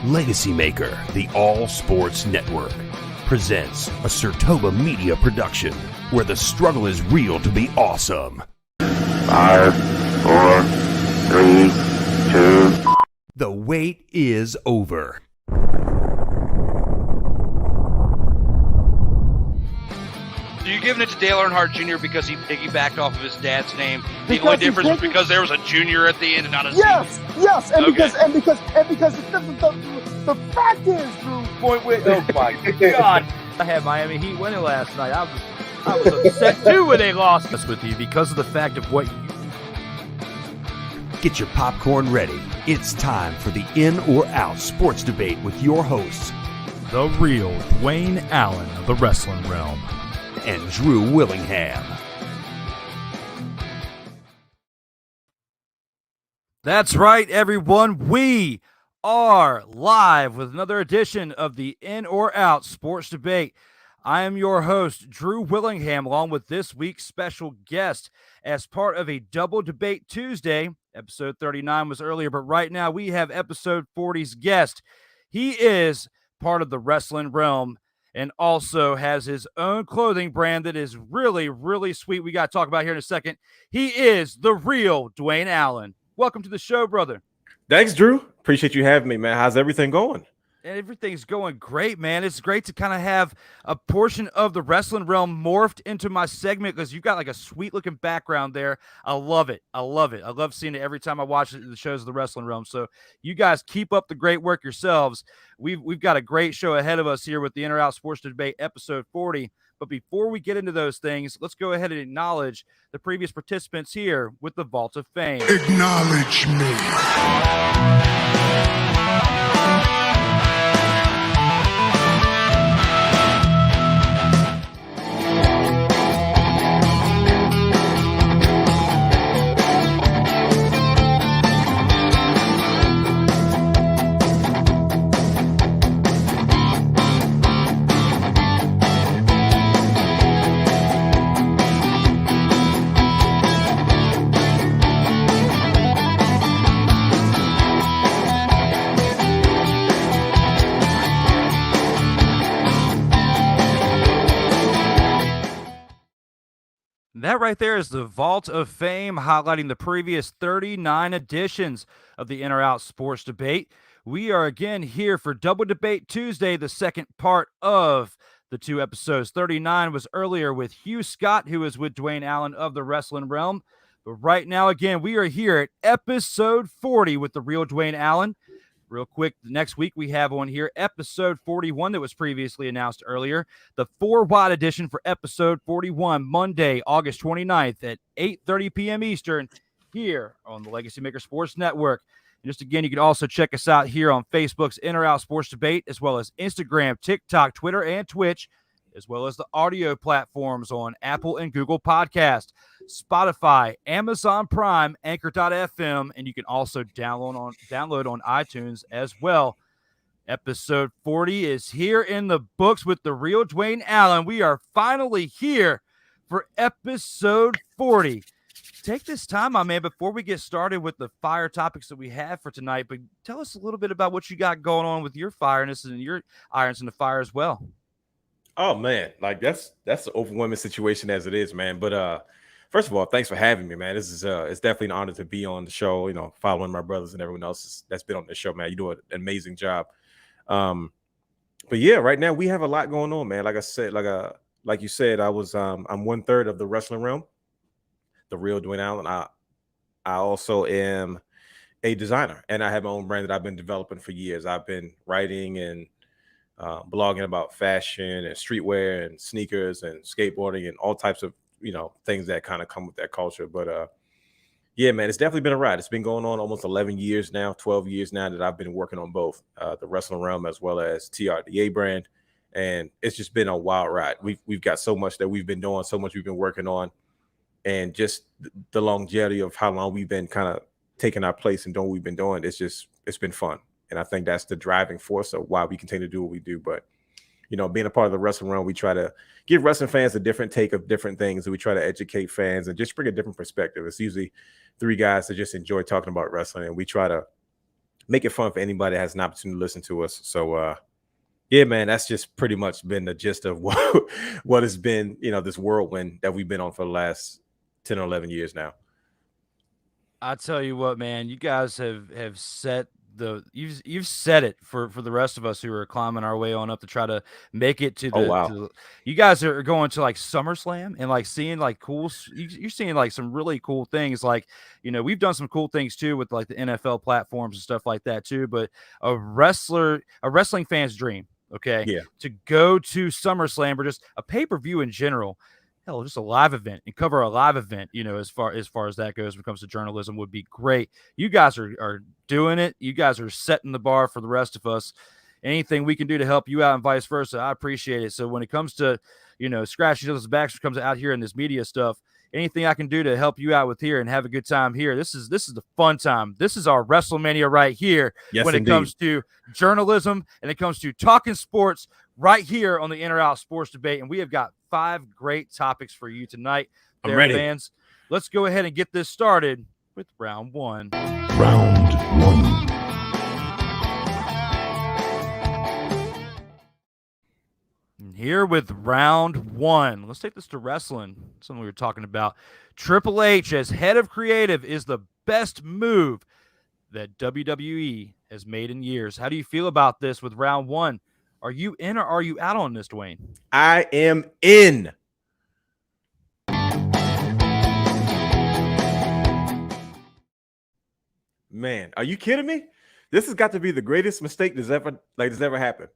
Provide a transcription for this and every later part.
LegacyMaker, the All Sports Network, presents a SIRTOBA media production where the struggle is real to be awesome. 5, 4, 3, 2. The wait is over. So you're giving it to Dale Earnhardt Jr. because he piggybacked off of his dad's name. The only difference was because there was a junior at the end and not a senior. Yes, and Okay. because the fact is, Drew. Point with, oh my God! I had Miami Heat winning last night. I was upset too when they lost. This with you because of the fact of what you. Get your popcorn ready. It's time for the In or Out sports debate with your hosts, the real Dwayne Allen of the Wrestling Realm, and Drew Willingham. That's right, everyone. We are live with another edition of the In or Out Sports Debate. I am your host, Drew Willingham, along with this week's special guest as part of a Double Debate Tuesday. Episode 39 was earlier, but right now we have episode 40's guest. He is part of the Wrestling Realm and also has his own clothing brand that is really, really sweet. We got to talk about here in a second. He is the real Dwayne Allen. Welcome to the show, brother. Thanks, Drew. Appreciate you having me, man. How's everything going? And everything's going great, man. It's great to kind of have a portion of the Wrestling Realm morphed into my segment because you've got like a sweet looking background there. I love it. I love it. I love seeing it every time I watch the shows of the Wrestling Realm. So you guys keep up the great work yourselves. We've got a great show ahead of us here with the In or Out Sports Debate episode 40. But before we get into those things, let's go ahead and acknowledge the previous participants here with the Vault of Fame. Acknowledge me. That right there is the Vault of Fame, highlighting the previous 39 editions of the In or Out Sports Debate. We are again here for Double Debate Tuesday, the second part of the two episodes. 39 was earlier with Hugh Scott, who is with Dwayne Allen of the Wrestling Realm. But right now, again, we are here at episode 40 with the real Dwayne Allen. Real quick, next week we have on here episode 41 that was previously announced earlier. The 4-wide edition for episode 41, Monday, August 29th at 8:30 p.m. Eastern here on the LegacyMaker Sports Network. And just again, you can also check us out here on Facebook's In or Out Sports Debate, as well as Instagram, TikTok, Twitter, and Twitch, as well as the audio platforms on Apple and Google Podcast, Spotify, Amazon Prime, Anchor.fm, and you can also download on iTunes as well. Episode 40 is here in the books with the real Dwayne Allen. We are finally here for episode 40. Take this time, my man, before we get started with the fire topics that we have for tonight, but tell us a little bit about what you got going on with your fireness and your irons in the fire as well. Oh man, like that's an overwhelming situation as it is, man. But first of all, thanks for having me, man. This is it's definitely an honor to be on the show. You know, following my brothers and everyone else that's been on the show, man. You do an amazing job. But yeah, right now we have a lot going on, man. Like I said, like you said, I'm 1/3 of the Wrestling Realm, the real Dwayne Allen. I also am a designer, and I have my own brand that I've been developing for years. I've been writing and blogging about fashion and streetwear and sneakers and skateboarding and all types of, things that kind of come with that culture. But yeah, man, it's definitely been a ride. It's been going on almost 11 years now, 12 years now that I've been working on both the Wrestling Realm as well as TRDA brand. And it's just been a wild ride. We've got so much that we've been doing, so much we've been working on, and just the longevity of how long we've been kind of taking our place and doing what we've been doing. It's been fun. And I think that's the driving force of why we continue to do what we do. But, being a part of the Wrestling Realm, we try to give wrestling fans a different take of different things. And we try to educate fans and just bring a different perspective. It's usually three guys that just enjoy talking about wrestling. And we try to make it fun for anybody that has an opportunity to listen to us. So yeah, man, that's just pretty much been the gist of what has been, this whirlwind that we've been on for the last 10 or 11 years now. I tell you what, man, you guys have set you've set it for the rest of us who are climbing our way on up to try to make it to the. Oh, wow. You guys are going to like SummerSlam and like seeing like you're seeing like some really cool things. Like, we've done some cool things too with like the NFL platforms and stuff like that too. But a wrestling fan's dream, okay, Yeah. to go to SummerSlam or just a pay-per-view in general. Hell, just a live event and cover a live event, as far as that goes when it comes to journalism would be great. You guys are doing it. You guys are setting the bar for the rest of us. Anything we can do to help you out and vice versa, I appreciate it. So when it comes to, scratching each other's backs, when it comes out here in this media stuff, anything I can do to help you out with here and have a good time here. This is the fun time. This is our WrestleMania right here. Yes, when indeed. It comes to journalism and it comes to talking sports right here on the In or Out Sports Debate. And we have got 5 great topics for you tonight. I'm ready. Fans. Let's go ahead and get this started with round 1. Round 1. Here with round 1. Let's take this to wrestling. Something we were talking about. Triple H as head of creative is the best move that WWE has made in years. How do you feel about this with round 1? Are you in or are you out on this, Dwayne? I am in. Man, are you kidding me? This has got to be the greatest mistake that's ever happened.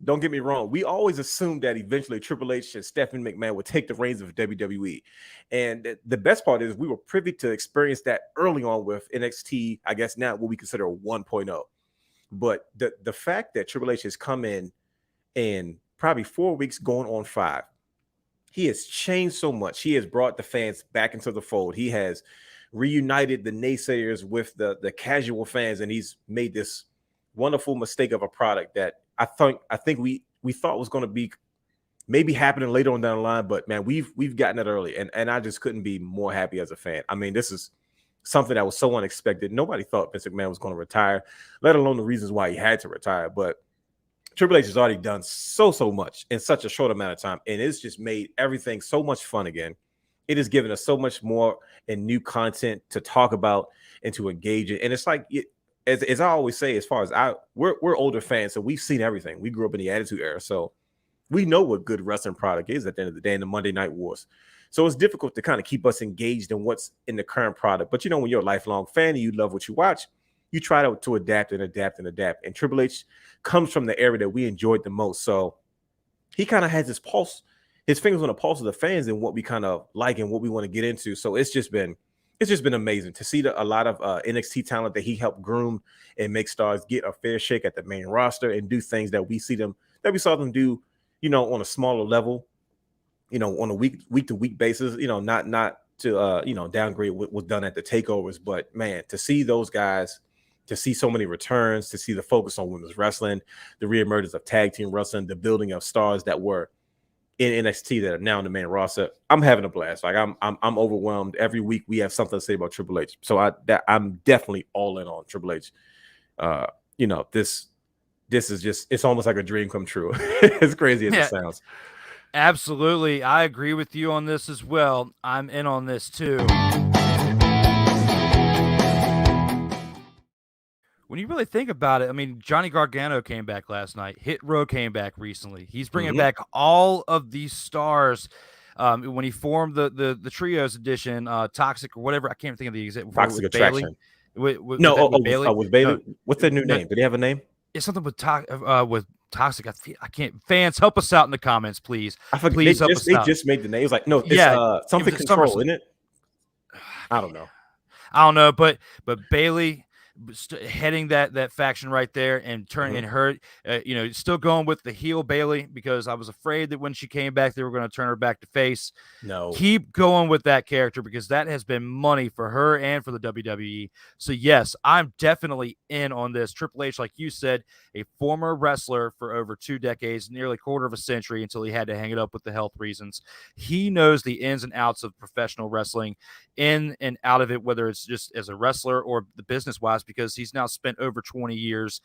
Don't get me wrong. We always assumed that eventually Triple H and Stephanie McMahon would take the reins of WWE. And the best part is we were privy to experience that early on with NXT, I guess now what we consider a 1.0. But the fact that Triple H has come in probably 4 weeks going on 5, he has changed so much. He has brought the fans back into the fold. He has reunited the naysayers with the casual fans, and he's made this wonderful mistake of a product that I think we thought was going to be maybe happening later on down the line, but man, we've gotten it early, and I just couldn't be more happy as a fan. I mean, this is something that was so unexpected. Nobody thought Vince McMahon was going to retire, let alone the reasons why he had to retire. But Triple H has already done so much in such a short amount of time, and it's just made everything so much fun again. It has given us so much more and new content to talk about and to engage in. And it's like, as I always say, as far as we're older fans, so we've seen everything. We grew up in the Attitude Era, so we know what good wrestling product is at the end of the day in the Monday Night Wars. So it's difficult to kind of keep us engaged in what's in the current product. But when you're a lifelong fan and you love what you watch, you try to adapt and adapt and adapt. And Triple H comes from the era that we enjoyed the most. So he kind of has his fingers on the pulse of the fans and what we kind of like and what we want to get into. So it's just been amazing to see a lot of NXT talent that he helped groom and make stars get a fair shake at the main roster and do things that we saw them do, on a smaller level, on a week to week basis, not to downgrade what was done at the takeovers, but man, to see those guys, to see so many returns, to see the focus on women's wrestling, the reemergence of tag team wrestling, the building of stars that were in NXT that are now in the main roster. I'm having a blast. Like I'm overwhelmed. Every week we have something to say about Triple H. So I'm definitely all in on Triple H. This is just, it's almost like a dream come true. As crazy as it sounds. Absolutely. I agree with you on this as well. I'm in on this too. When you really think about it, I mean, Johnny Gargano came back last night. Hit Row came back recently. He's bringing back all of these stars. When he formed the Trios edition, Toxic or whatever, I can't think of the exact. Toxic Attraction. Bailey. With Bailey. Was Bailey? No, what's their new name? Did he have a name? It's something with Toxic. I can't. Fans, help us out in the comments, please. Please help us out. They just made the name. It was like, no, it's something Control, isn't it? I don't know. But Bailey heading that faction right there and turning her, still going with the heel Bailey, because I was afraid that when she came back, they were going to turn her back to face. No, keep going with that character, because that has been money for her and for the WWE. So yes, I'm definitely in on this. Triple H, like you said, a former wrestler for over 2 decades, nearly a quarter of a century, until he had to hang it up with the health reasons. He knows the ins and outs of professional wrestling, in and out of it, whether it's just as a wrestler or the business wise, because he's now spent over 20 years,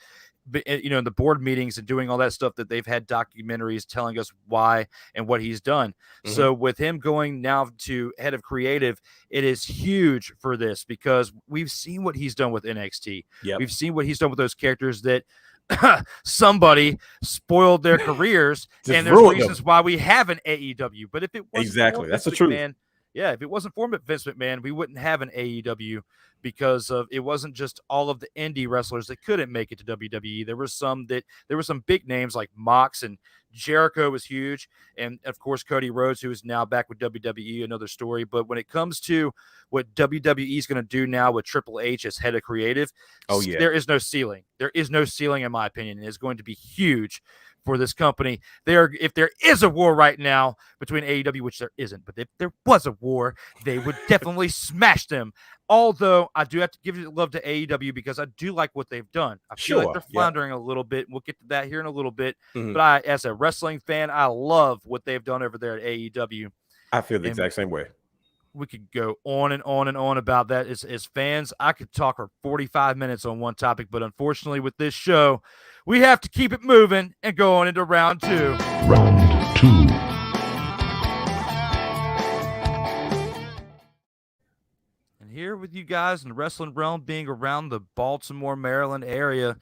in the board meetings and doing all that stuff that they've had documentaries telling us why and what he's done. Mm-hmm. So with him going now to head of creative, it is huge for this because we've seen what he's done with NXT. Yep. We've seen what he's done with those characters that somebody spoiled their careers, and there's reasons why we have an AEW. But if it wasn't that's the truth. If it wasn't for Vince McMahon, we wouldn't have an AEW because it wasn't just all of the indie wrestlers that couldn't make it to WWE. There were some big names like Mox, and Jericho was huge, and of course Cody Rhodes, who is now back with WWE, another story. But when it comes to what WWE is going to do now with Triple H as head of creative, there is no ceiling. There is no ceiling, in my opinion, and it's going to be huge for this company. If there is a war right now between AEW, which there isn't, but if there was a war, they would definitely smash them. Although I do have to give love to AEW because I do like what they've done. I feel like they're floundering a little bit. We'll get to that here in a little bit. Mm-hmm. But as a wrestling fan, I love what they've done over there at AEW. I feel the exact same way. We could go on and on and on about that. As fans, I could talk for 45 minutes on one topic, but unfortunately with this show, we have to keep it moving and go on into round 2. Round 2. And here with you guys in the wrestling realm, being around the Baltimore, Maryland area,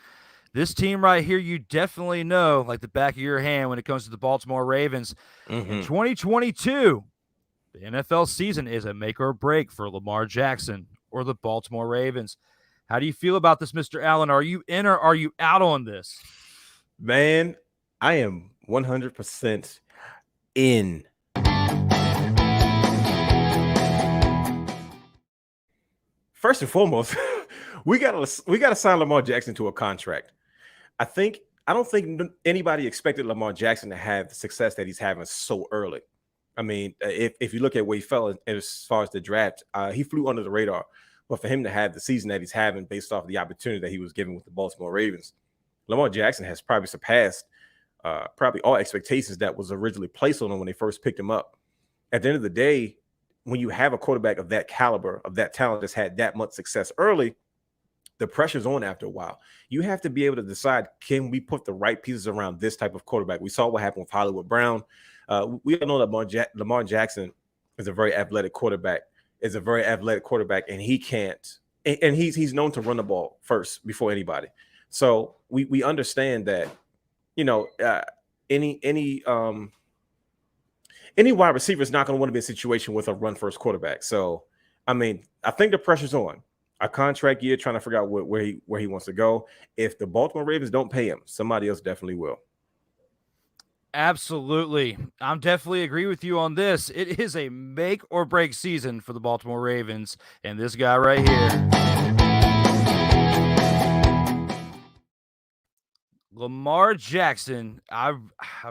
this team right here, you definitely know like the back of your hand when it comes to the Baltimore Ravens. Mm-hmm. In 2022, the NFL season is a make or break for Lamar Jackson or the Baltimore Ravens. How do you feel about this, Mr. Allen? Are you in or are you out on this? Man, I am 100% in. First and foremost, we gotta sign Lamar Jackson to a contract. I don't think anybody expected Lamar Jackson to have the success that he's having so early. I mean, if you look at where he fell as far as the draft, he flew under the radar. But for him to have the season that he's having based off the opportunity that he was given with the Baltimore Ravens, Lamar Jackson has probably surpassed probably all expectations that was originally placed on him when they first picked him up. At the end of the day, when you have a quarterback of that caliber, of that talent that's had that much success early, the pressure's on after a while. You have to be able to decide, can we put the right pieces around this type of quarterback? We saw what happened with Hollywood Brown. We all know that Lamar Jackson is a very athletic quarterback. And he can't, and he's known to run the ball first before anybody. So we understand that, any wide receiver is not going to want to be in a situation with a run first quarterback. So, I mean, I think the pressure's on. A contract year, trying to figure out where he wants to go. If the Baltimore Ravens don't pay him, somebody else definitely will. Absolutely. I'm definitely agree with you on this. It is a make or break season for the Baltimore Ravens and this guy right here. Lamar Jackson. I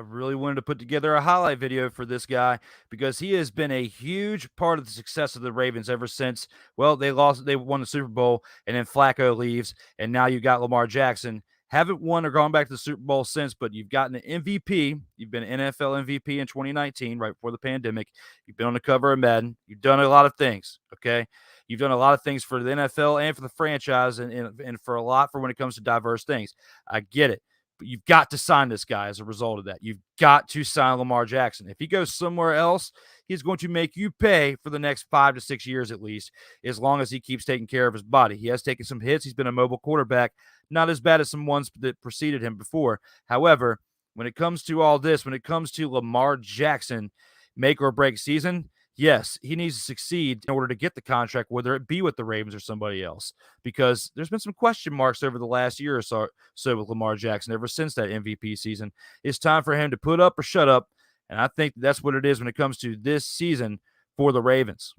really wanted to put together a highlight video for this guy because he has been a huge part of the success of the Ravens ever since, they won the Super Bowl, and then Flacco leaves, and now you got Lamar Jackson. Haven't won or gone back to the Super Bowl since, but you've gotten an MVP. You've been an NFL MVP in 2019, right before the pandemic. You've been on the cover of Madden. You've done a lot of things, okay? You've done a lot of things for the NFL and for the franchise and for a lot for when it comes to diverse things. I get it. But you've got to sign this guy as a result of that. You've got to sign Lamar Jackson. If he goes somewhere else, he's going to make you pay for the next 5 to 6 years at least, as long as he keeps taking care of his body. He has taken some hits. He's been a mobile quarterback, not as bad as some ones that preceded him before. However, when it comes to all this, when it comes to Lamar Jackson, make or break season, yes, he needs to succeed in order to get the contract, whether it be with the Ravens or somebody else, because there's been some question marks over the last year or so with Lamar Jackson ever since that MVP season. It's time for him to put up or shut up, and I think that's what it is when it comes to this season for the Ravens.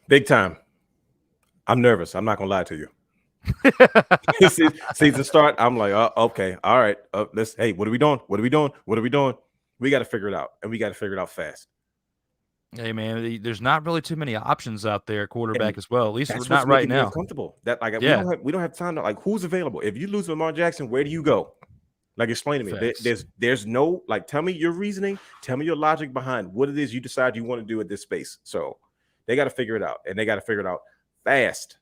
Big time. I'm nervous. I'm not going to lie to you. Season start, I'm like, okay, all right. Hey, what are we doing? We got to figure it out, and we got to figure it out fast. Hey man, there's not really too many options out there, quarterback as well. At least we're not right now. Comfortable that we don't have time to who's available. If you lose Lamar Jackson, where do you go? Explain to me. There's no tell me your reasoning, tell me your logic behind what it is you decide you want to do at this space. So they got to figure it out, and they got to figure it out fast.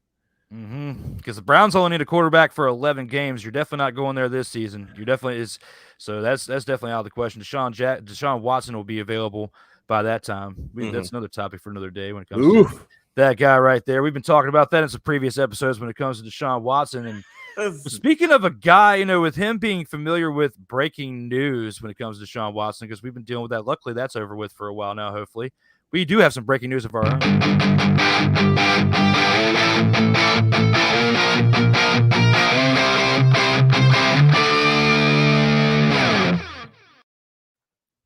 Because the Browns only need a quarterback for 11 games. You're definitely not going there this season. You definitely is. So that's definitely out of the question. Deshaun Watson will be available by that time. That's another topic for another day when it comes to that guy right there. We've been talking about that in some previous episodes when it comes to Deshaun Watson. And speaking of a guy, with him being familiar with breaking news when it comes to Deshaun Watson, because we've been dealing with that. Luckily, that's over with for a while now, hopefully. We do have some breaking news of our own.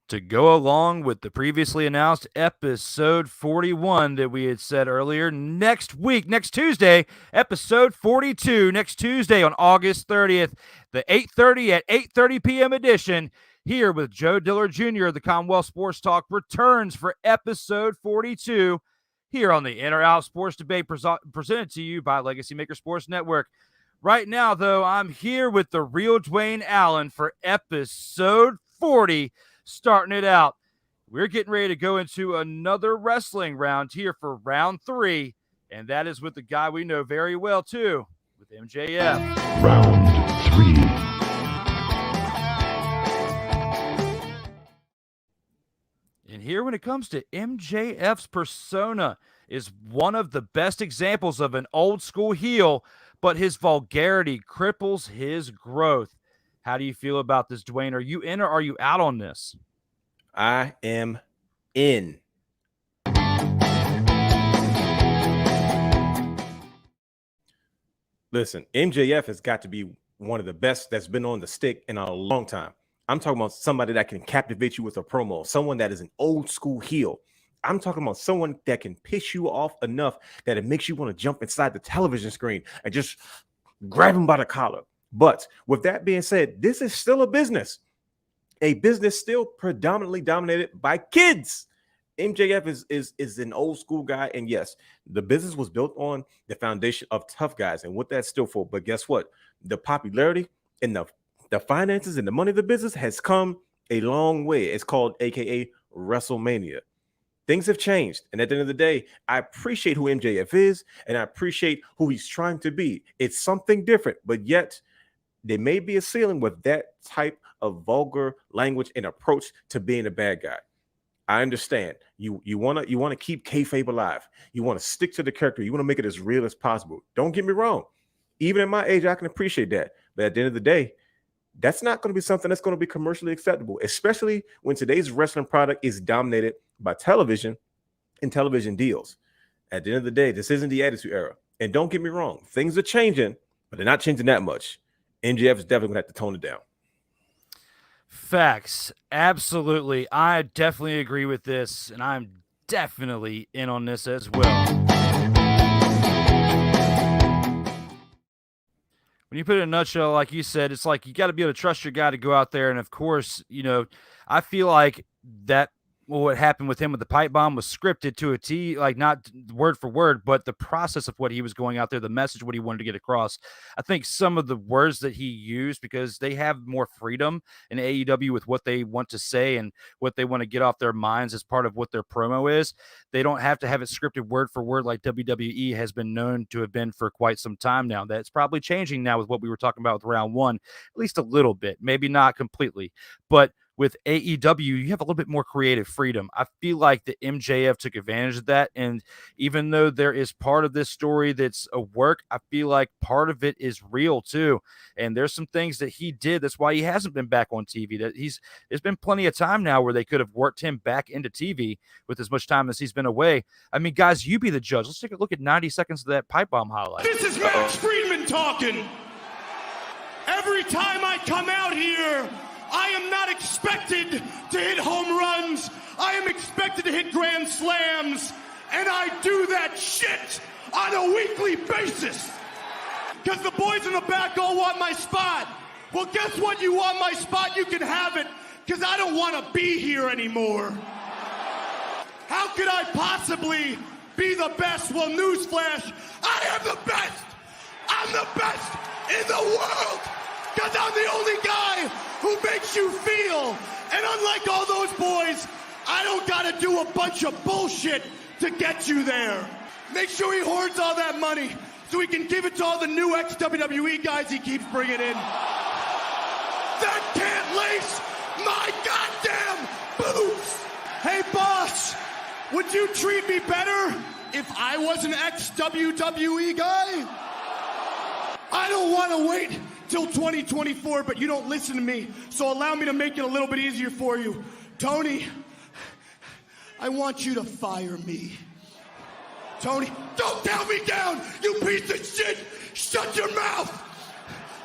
To go along with the previously announced episode 41 that we had said earlier, next Tuesday, episode 42, next Tuesday on August 30th, the 8:30 p.m. edition, here with Joe Diller Jr. The Commonwealth Sports Talk returns for episode 42 here on the In or Out Sports Debate presented to you by LegacyMaker Sports Network. Right now, though, I'm here with the real Dwayne Allen for episode 40. Starting it out, we're getting ready to go into another wrestling round here for round 3, and that is with the guy we know very well, too, with MJF. Round 3. And here, when it comes to MJF's persona, is one of the best examples of an old school heel, but his vulgarity cripples his growth. How do you feel about this, Dwayne? Are you in or are you out on this? I am in. Listen, MJF has got to be one of the best that's been on the stick in a long time. I'm talking about somebody that can captivate you with a promo, someone that is an old school heel. I'm talking about someone that can piss you off enough that it makes you want to jump inside the television screen and just grab him by the collar. But with that being said, this is still a business still predominantly dominated by kids. MJF is an old school guy. And yes, the business was built on the foundation of tough guys and what that's still for. But guess what? The popularity and the finances and the money of the business has come a long way. It's called AKA WrestleMania. Things have changed. And at the end of the day, I appreciate who MJF is and I appreciate who he's trying to be. It's something different, but yet there may be a ceiling with that type of vulgar language and approach to being a bad guy. I understand. You want to keep kayfabe alive. You want to stick to the character. You want to make it as real as possible. Don't get me wrong. Even at my age, I can appreciate that. But at the end of the day, that's not going to be something that's going to be commercially acceptable, especially when today's wrestling product is dominated by television and television deals. At the end of the day, this isn't the Attitude Era. And don't get me wrong. Things are changing, but they're not changing that much. MJF is definitely going to have to tone it down. Facts. Absolutely. I definitely agree with this, and I'm definitely in on this as well. When you put it in a nutshell, like you said, it's like you got to be able to trust your guy to go out there. And, of course, I feel like that what happened with him with the pipe bomb was scripted to a T, like not word for word, but the process of what he was going out there, the message, what he wanted to get across. I think some of the words that he used, because they have more freedom in AEW with what they want to say and what they want to get off their minds as part of what their promo is. They don't have to have it scripted word for word like WWE has been known to have been for quite some time now. That's probably changing now with what we were talking about with round 1, at least a little bit, maybe not completely, but with AEW, you have a little bit more creative freedom. I feel like the MJF took advantage of that. And even though there is part of this story that's a work, I feel like part of it is real too. And there's some things that he did. That's why he hasn't been back on TV. There's been plenty of time now where they could have worked him back into TV with as much time as he's been away. I mean, guys, you be the judge. Let's take a look at 90 seconds of that pipe bomb highlight. This is Max Friedman talking. Every time I come out here, I am not expected to hit home runs. I am expected to hit grand slams. And I do that shit on a weekly basis. Because the boys in the back all want my spot. Well, guess what? You want my spot, you can have it. Because I don't want to be here anymore. How could I possibly be the best? Well, newsflash, I am the best. I'm the best in the world. Because I'm the only guy who makes you feel. And unlike all those boys, I don't got to do a bunch of bullshit to get you there. Make sure he hoards all that money. so he can give it to all the new ex-WWE guys he keeps bringing in. That can't lace my goddamn boots! Hey, boss, would you treat me better if I was an ex-WWE guy? I don't want to wait till 2024, but you don't listen to me, so allow me to make it a little bit easier for you. Tony, I want you to fire me. Tony, don't tell me down, you piece of shit! Shut your mouth!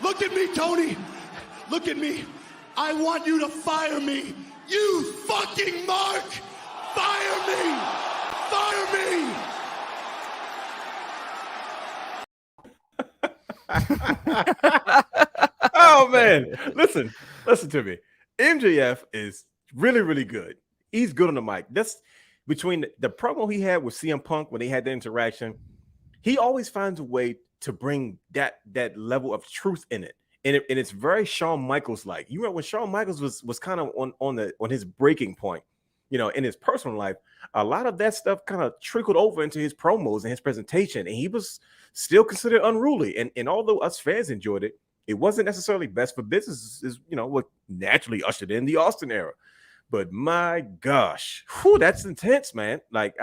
Look at me, Tony. Look at me. I want you to fire me. You fucking mark! Fire me! Fire me! Oh man, listen to me. MJF is really, really good. He's good on the mic. That's between the promo he had with CM Punk when they had the interaction. He always finds a way to bring that level of truth in it. And it's very Shawn Michaels like. You remember when Shawn Michaels was kind of on his breaking point, you know, in his personal life, a lot of that stuff kind of trickled over into his promos and his presentation, and he was still considered unruly. And although us fans enjoyed it, it wasn't necessarily best for business, is you know what naturally ushered in the Austin era. But my gosh, that's intense, man. Like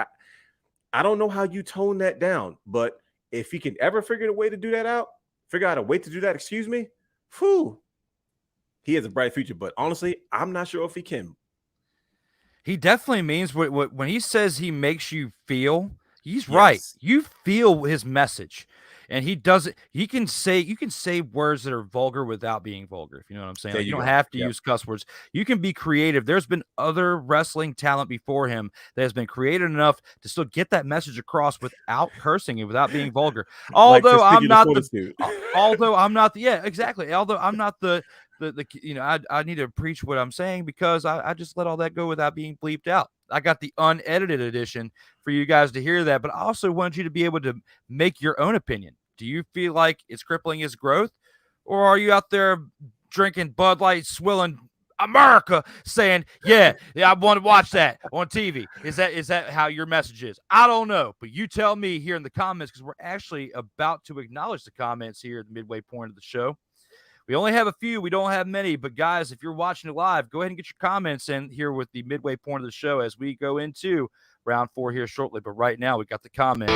I don't know how you tone that down, but if he can ever figure out a way to do that, excuse me, he has a bright future. But honestly, I'm not sure if he can. He definitely means what when he says he makes you feel, he's right. You feel his message. And he does it. You can say words that are vulgar without being vulgar, if you know what I'm saying. Like, you don't have to use cuss words. You can be creative. There's been other wrestling talent before him that has been creative enough to still get that message across without cursing and without being vulgar. Although I'm not the you know, I need to preach what I'm saying because I just let all that go without being bleeped out. I got the unedited edition for you guys to hear that, but I also want you to be able to make your own opinion. Do you feel like it's crippling his growth, or are you out there drinking Bud Light, swilling America, saying, yeah, I want to watch that on TV? Is that how your message is? I don't know, but you tell me here in the comments, because we're actually about to acknowledge the comments here at the midway point of the show. We only have a few. We don't have many. But, guys, if you're watching it live, go ahead and get your comments in here with the midway point of the show as we go into round 4 here shortly. But right now, we got the comments.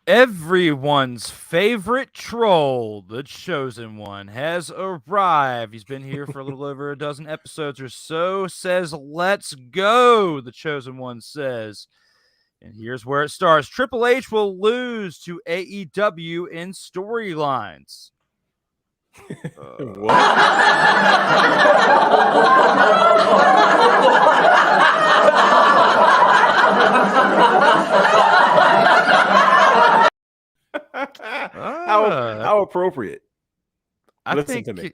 Everyone's favorite troll, the Chosen One, has arrived. He's been here for a little over a dozen episodes or so. Says, let's go, the Chosen One says. And here's where it starts. Triple H will lose to AEW in storylines. How appropriate. Listen to me.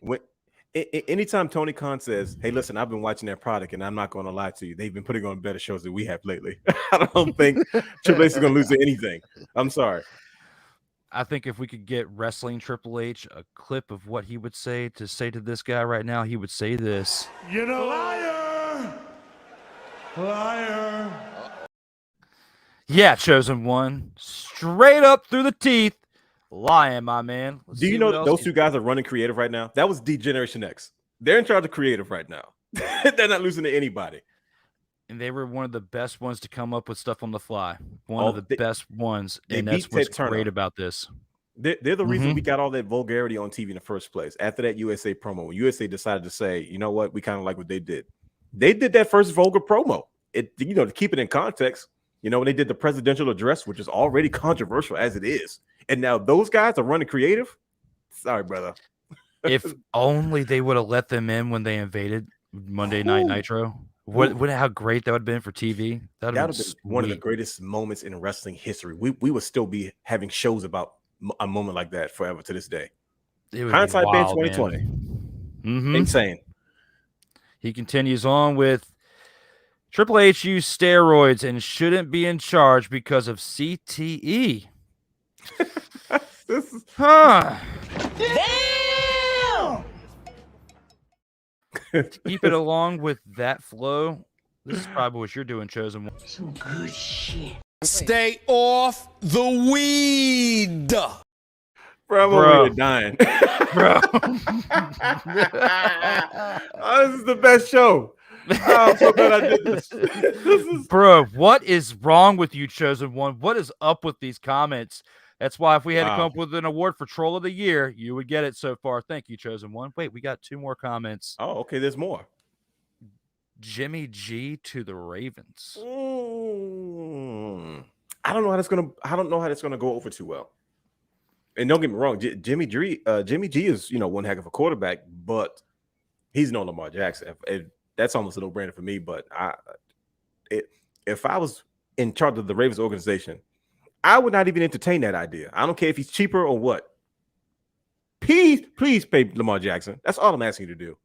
Anytime Tony Khan says, hey, listen, I've been watching that product and I'm not going to lie to you, they've been putting on better shows than we have lately. I don't think Triple H is going to lose to anything. I'm sorry. I think if we could get Wrestling Triple H a clip of what he would say to this guy right now, he would say this. You're a liar! Liar! Yeah, Chosen One. Straight up through the teeth. Lying, my man. Do you know those two guys are running creative right now? That was D-Generation X. They're in charge of creative right now. They're not losing to anybody. And they were one of the best ones to come up with stuff on the fly. One of the best ones. And that's what's great about this. They're the reason we got all that vulgarity on TV in the first place. After that USA promo, when USA decided to say, you know what, we kind of like what they did. They did that first vulgar promo. To keep it in context, when they did the presidential address, which is already controversial as it is. And now those guys are running creative. Sorry, brother. If only they would have let them in when they invaded Monday Night Nitro. How great that would have been for TV. That would have been one of the greatest moments in wrestling history. We would still be having shows about a moment like that forever to this day. Hindsight being 2020. Mm-hmm. Insane. He continues on with Triple H used steroids and shouldn't be in charge because of CTE. Damn! Keep it along with that flow. This is probably what you're doing, Chosen One. Some good shit. Stay off the weed. Bro, I'm over here dying. Bro. Oh, this is the best show. Oh, I'm so glad I did this. Bro, what is wrong with you, Chosen One? What is up with these comments? That's why if we had to come up with an award for Troll of the Year, you would get it so far. Thank you, Chosen One. Wait, we got 2 more comments. Oh, okay. There's more. Jimmy G to the Ravens. I don't know how that's gonna go over too well. And don't get me wrong, Jimmy G is one heck of a quarterback, but he's no Lamar Jackson. That's almost a no-brainer for me. But if I was in charge of the Ravens organization, I would not even entertain that idea. I don't care if he's cheaper or what. Please pay Lamar Jackson. That's all I'm asking you to do.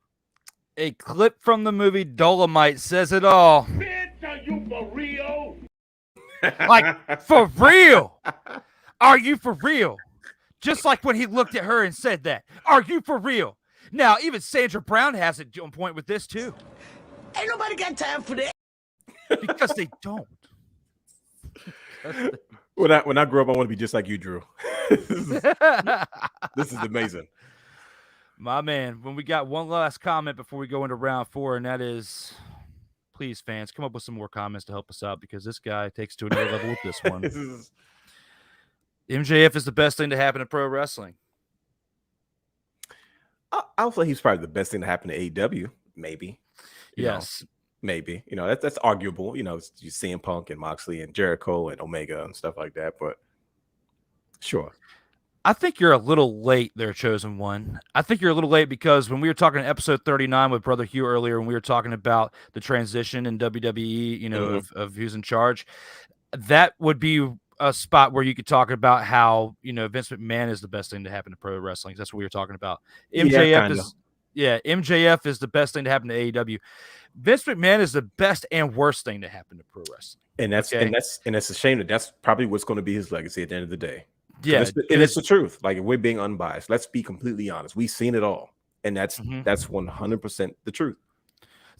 A clip from the movie Dolomite says it all. Bitch, are you for real? Like, for real? Are you for real? Just like when he looked at her and said that. Are you for real? Now, even Sandra Brown has it on point with this, too. Ain't nobody got time for that. Because they don't. When I grow up, I want to be just like you, Drew. This is amazing. My man, when we got one last comment before we go into round 4, and that is, please, fans, come up with some more comments to help us out because this guy takes to another level with this one. MJF is the best thing to happen to pro wrestling. I'll say he's probably the best thing to happen to AEW. Maybe. Yes. Maybe. That's arguable. You CM Punk and Moxley and Jericho and Omega and stuff like that. But sure. I think you're a little late there, Chosen One. I think you're a little late because when we were talking in episode 39 with Brother Hugh earlier, when we were talking about the transition in WWE, of who's in charge, that would be a spot where you could talk about how, Vince McMahon is the best thing to happen to pro wrestling. That's what we were talking about. MJF is the best thing to happen to AEW. Vince McMahon is the best and worst thing to happen to pro wrestling. And that's a shame that's probably what's going to be his legacy at the end of the day. Yeah, it's the truth. Like, if we're being unbiased, let's be completely honest. We've seen it all, and that's 100% the truth.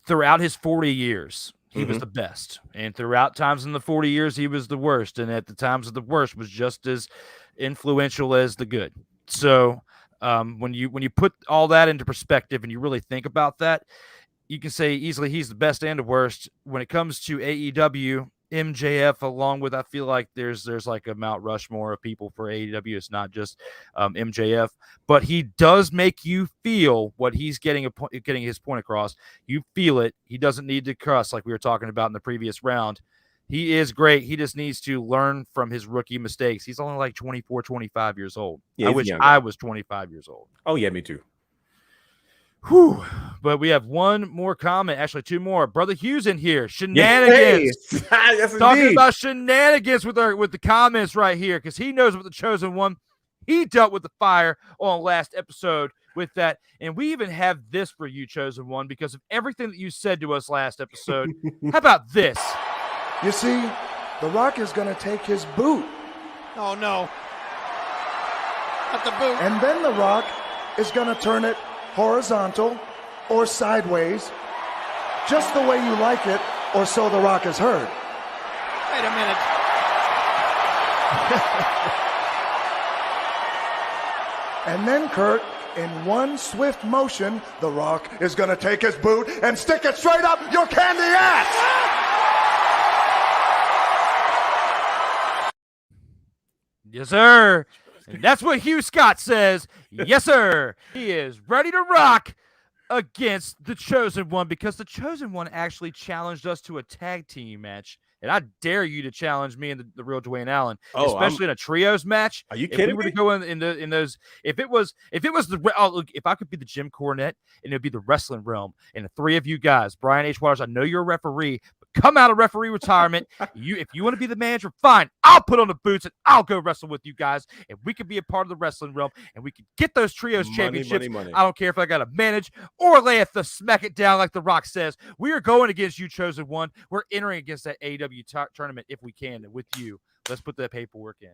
Throughout his 40 years, he was the best, and throughout times in the 40 years, he was the worst, and at the times of the worst, was just as influential as the good. So, when you put all that into perspective and you really think about that, you can say easily he's the best and the worst. When it comes to AEW, MJF, along with, I feel like there's like a Mount Rushmore of people for AEW. It's not just MJF, but he does make you feel what he's getting his point across. You feel it. He doesn't need to cuss like we were talking about in the previous round. He is great. He just needs to learn from his rookie mistakes. He's only like 24, 25 years old. Yeah, I wish I was 25 years old. Oh, yeah, me too. Whew. But we have one more comment, actually 2 more. Brother Hughes in here. Shenanigans. Yes, talking about shenanigans with the comments right here, because he knows what the Chosen One. He dealt with the fire on last episode with that. And we even have this for you, Chosen One, because of everything that you said to us last episode. How about this? You see, The Rock is going to take his boot. Oh, no. Not the boot. And then The Rock is going to turn it horizontal or sideways, just the way you like it, or so The Rock has heard. Wait a minute. And then, Kurt, in one swift motion, The Rock is going to take his boot and stick it straight up your candy ass! Yes, sir. And that's what Hugh Scott says. Yes, sir. He is ready to rock against the Chosen One, because the Chosen One actually challenged us to a tag team match. And I dare you to challenge me and the real Dwayne Allen, especially in a trios match. Are you kidding? If we were to go in those, if it was look, if I could be the Jim Cornette and it would be the Wrestling Realm, and the 3 of you guys, Brian H. Waters, I know you're a referee, but come out of referee retirement. If you want to be the manager, fine. I'll put on the boots and I'll go wrestle with you guys, and we could be a part of the Wrestling Realm, and we could get those trios championships. Money. I don't care if I got to manage or lay it the smack it down like The Rock says. We are going against you, Chosen One. We're entering against that AEW tournament if we can with you. Let's put that paperwork in.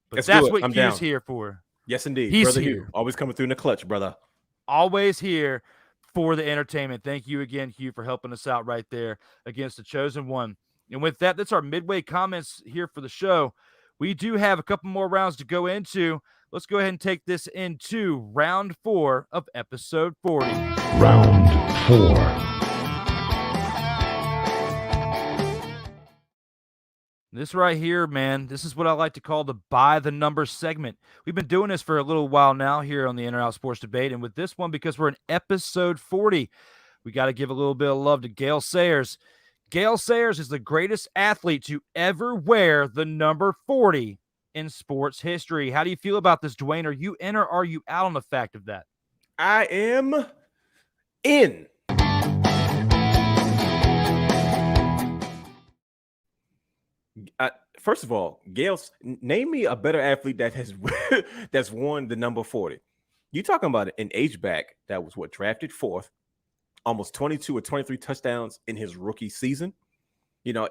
But that's what Hugh's here for. Yes, indeed. He's Brother here. Hugh, always coming through in the clutch, brother. Always here for the entertainment. Thank you again, Hugh, for helping us out right there against the chosen one. And with that, that's our midway comments here for the show. We do have a couple more rounds to go into. Let's go ahead and take this into round 4 of episode 40. Round 4. This right here, man, this is what I like to call the by the numbers segment. We've been doing this for a little while now here on the In or Out Sports Debate. And with this one, because we're in episode 40, we got to give a little bit of love to Gale Sayers. Gale Sayers is the greatest athlete to ever wear the number 40 in sports history. How do you feel about this, Dwayne? Are you in or are you out on the fact of that? I am in. First of all, Gale, name me a better athlete that has that's worn the number 40. You talking about an H-back that was drafted 4th, almost 22 or 23 touchdowns in his rookie season. You know,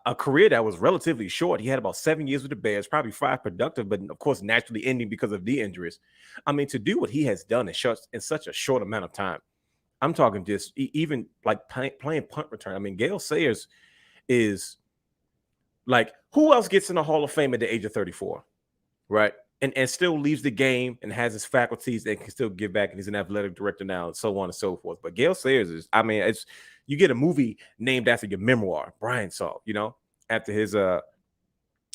a career that was relatively short. He had about 7 years with the Bears, probably 5 productive, but of course naturally ending because of the injuries. I mean, to do what he has done in such a short amount of time, I'm talking just even like playing punt return. I mean, Gale Sayers is like, who else gets in the Hall of Fame at the age of 34, right? And still leaves the game and has his faculties and can still give back, and he's an athletic director now and so on and so forth. But Gale Sayers is, I mean, you get a movie named after your memoir, Brian saw, you know, after his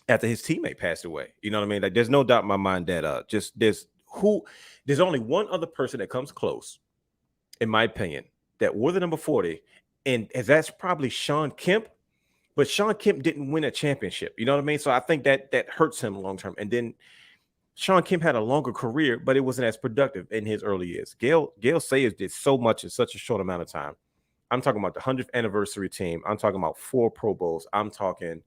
teammate passed away. You know what I mean? Like, there's no doubt in my mind that there's only one other person that comes close, in my opinion, that wore the number 40, and that's probably Sean Kemp. But Sean Kemp didn't win a championship. You know what I mean? So I think that hurts him long term. And then Sean Kemp had a longer career, but it wasn't as productive in his early years. Gale Sayers did so much in such a short amount of time. I'm talking about the 100th anniversary team. I'm talking about 4 Pro Bowls. I'm talking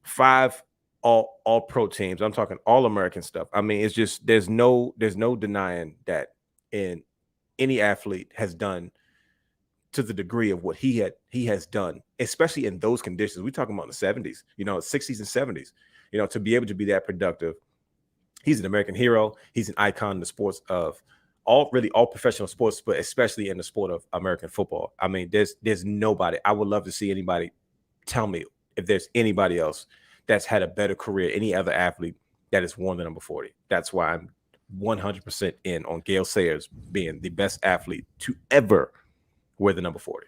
5 all pro teams. I'm talking all American stuff. I mean, it's just there's no denying that in any athlete has done to the degree of what he has done, especially in those conditions. We're talking about the 70s, you know, 60s and 70s, you know, to be able to be that productive. He's an American hero. He's an icon in the sports of all professional sports, but especially in the sport of American football. I mean, there's nobody. I would love to see anybody tell me if there's anybody else that's had a better career, any other athlete that has worn the number 40. That's why I'm 100% in on Gale Sayers being the best athlete to ever wear the number 40.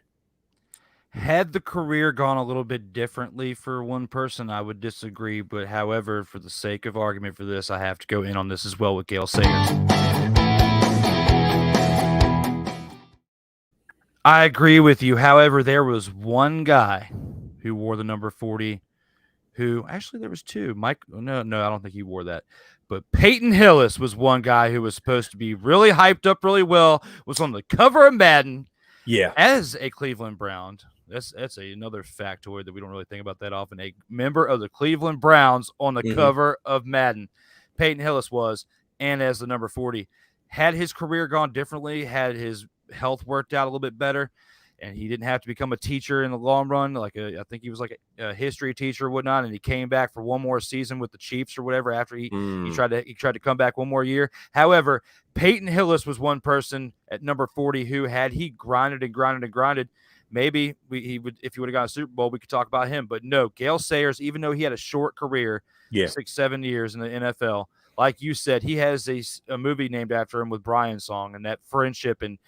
Had the career gone a little bit differently for one person, I would disagree. But however, for the sake of argument for this, I have to go in on this as well with Gale Sayers. I agree with you. However, there was one guy who wore the number 40 who actually there was 2. No, I don't think he wore that. But Peyton Hillis was one guy who was supposed to be really hyped up really well, was on the cover of Madden. Yeah, as a Cleveland Brown, that's another factoid that we don't really think about that often. A member of the Cleveland Browns on the cover of Madden, Peyton Hillis was, and as the number 40. Had his career gone differently, had his health worked out a little bit better, and he didn't have to become a teacher in the long run, I think he was like a history teacher or whatnot, and he came back for one more season with the Chiefs or whatever after he tried to come back one more year. However, Peyton Hillis was one person at number 40 who, had he grinded, maybe he would, if he would have got a Super Bowl, we could talk about him. But no, Gale Sayers, even though he had a short career, 6-7 years in the NFL, like you said, he has a movie named after him with Brian's song, and that friendship and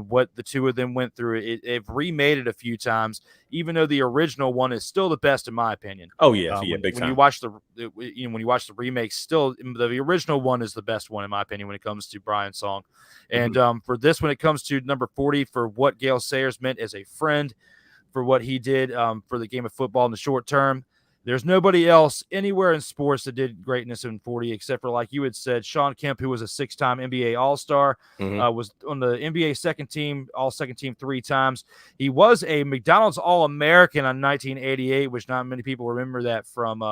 what the two of them went through. They've remade it a few times, even though the original one is still the best in my opinion. Oh yeah, big time. When you watch the remake, still the original one is the best one in my opinion when it comes to Brian's song. And for this, when it comes to number 40, for what Gale Sayers meant as a friend, for what he did for the game of football in the short term. There's nobody else anywhere in sports that did greatness in 40 except for, like you had said, Sean Kemp, who was a 6-time NBA All-Star, was on the NBA second team 3 times. He was a McDonald's All-American in 1988, which not many people remember that from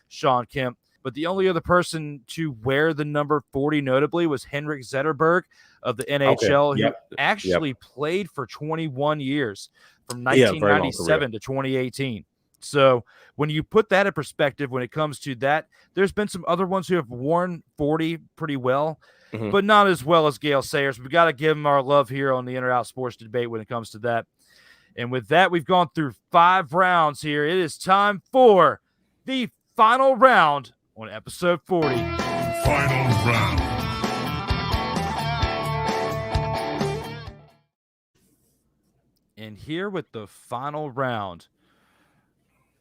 Sean Kemp. But the only other person to wear the number 40 notably was Henrik Zetterberg of the NHL, who actually played for 21 years from 1997 to 2018. So when you put that in perspective, when it comes to that, there's been some other ones who have worn 40 pretty well. but not as well as Gale Sayers. We got to give him our love here on the In or Out Sports Debate when it comes to that. And with that, we've gone through 5 rounds here. It is time for the final round on episode 40. Final round. And here with the final round,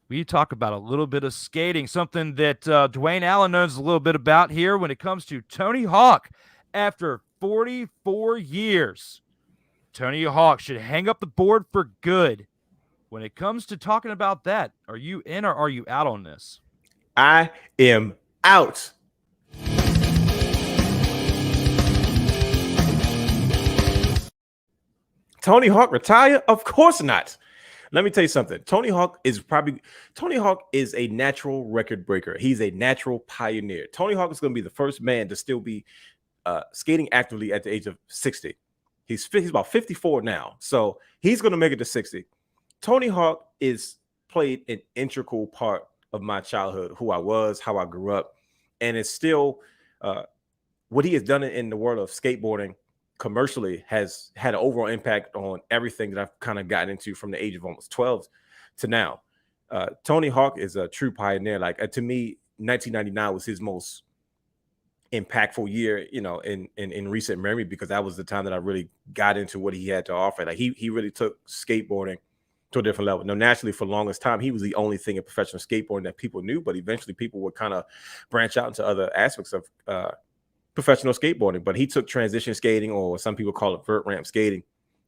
we talk about a little bit of skating, something that Dwayne Allen knows a little bit about here when it comes to Tony Hawk. After 44 years, Tony Hawk should hang up the board for good. When it comes to talking about that, are you in or are you out on this? I am out. Tony Hawk retire? Of course not. Let me tell you something. Tony Hawk is a natural record breaker. He's a natural pioneer. Tony Hawk is going to be the first man to still be skating actively at the age of 60. He's about 54 now, so he's going to make it to 60. Tony Hawk played an integral part of my childhood, who I was, how I grew up, and it's still what he has done in the world of skateboarding commercially has had an overall impact on everything that I've kind of gotten into from the age of almost 12 to now. Tony Hawk is a true pioneer. Like to me, 1999 was his most impactful year, in recent memory, because that was the time that I really got into what he had to offer. Like he really took skateboarding to a different level. Now, naturally, for the longest time, he was the only thing in professional skateboarding that people knew, but eventually people would kind of branch out into other aspects of professional skateboarding. But he took transition skating, or some people call it vert ramp skating,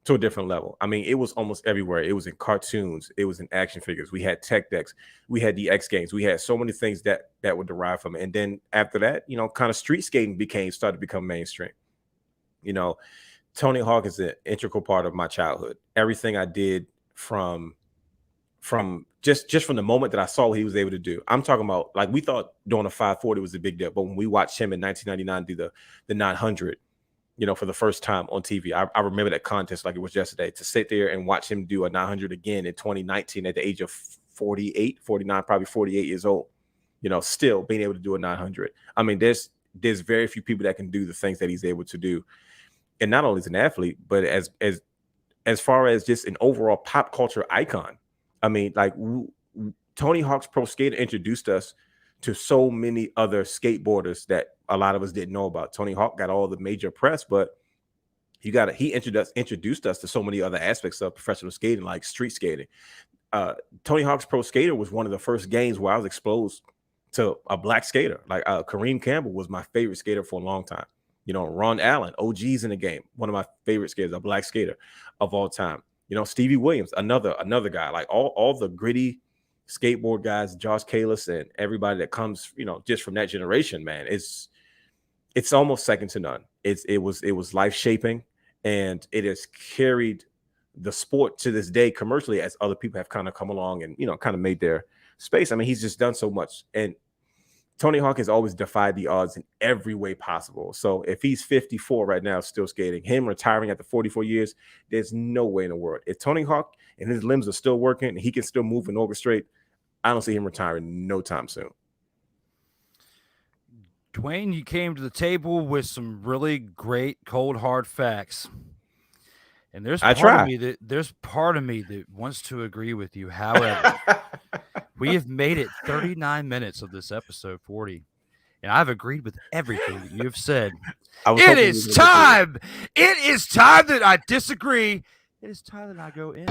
to a different level. I mean, it was almost everywhere. It was in cartoons, it was in action figures. We had tech decks, we had the X Games, we had so many things that would derive from it. And then after that, kind of street skating started to become mainstream. Tony Hawk is an integral part of my childhood. Everything I did from just from the moment that I saw what he was able to do. I'm talking about, like, we thought doing a 540 was a big deal, but when we watched him in 1999 do the 900, for the first time on TV, I remember that contest like it was yesterday. To sit there and watch him do a 900 again in 2019 at the age of 48, 49, probably 48 years old, still being able to do a 900. I mean, there's very few people that can do the things that he's able to do, and not only as an athlete, but as far as just an overall pop culture icon. I mean, like, Tony Hawk's Pro Skater introduced us to so many other skateboarders that a lot of us didn't know about. Tony Hawk got all the major press, but he introduced us to so many other aspects of professional skating, like street skating. Tony Hawk's Pro Skater was one of the first games where I was exposed to a black skater. Like Kareem Campbell was my favorite skater for a long time. Ron Allen, OG's in the game, one of my favorite skaters, a black skater of all time. Stevie Williams, another guy. Like all the gritty skateboard guys, Josh Kalis, and everybody that comes, just from that generation, man, it's almost second to none. It was life shaping, and it has carried the sport to this day commercially, as other people have kind of come along and kind of made their space. I mean, he's just done so much, and Tony Hawk has always defied the odds in every way possible. So if he's 54 right now, still skating, him retiring after 44 years, there's no way in the world. If Tony Hawk and his limbs are still working and he can still move and orchestrate, I don't see him retiring no time soon. Dwayne, you came to the table with some really great, cold, hard facts. And there's part of me that wants to agree with you. However, we have made it 39 minutes of this episode 40, and I've agreed with everything that you've said. It is time. It is time that I disagree. It is time that I go in.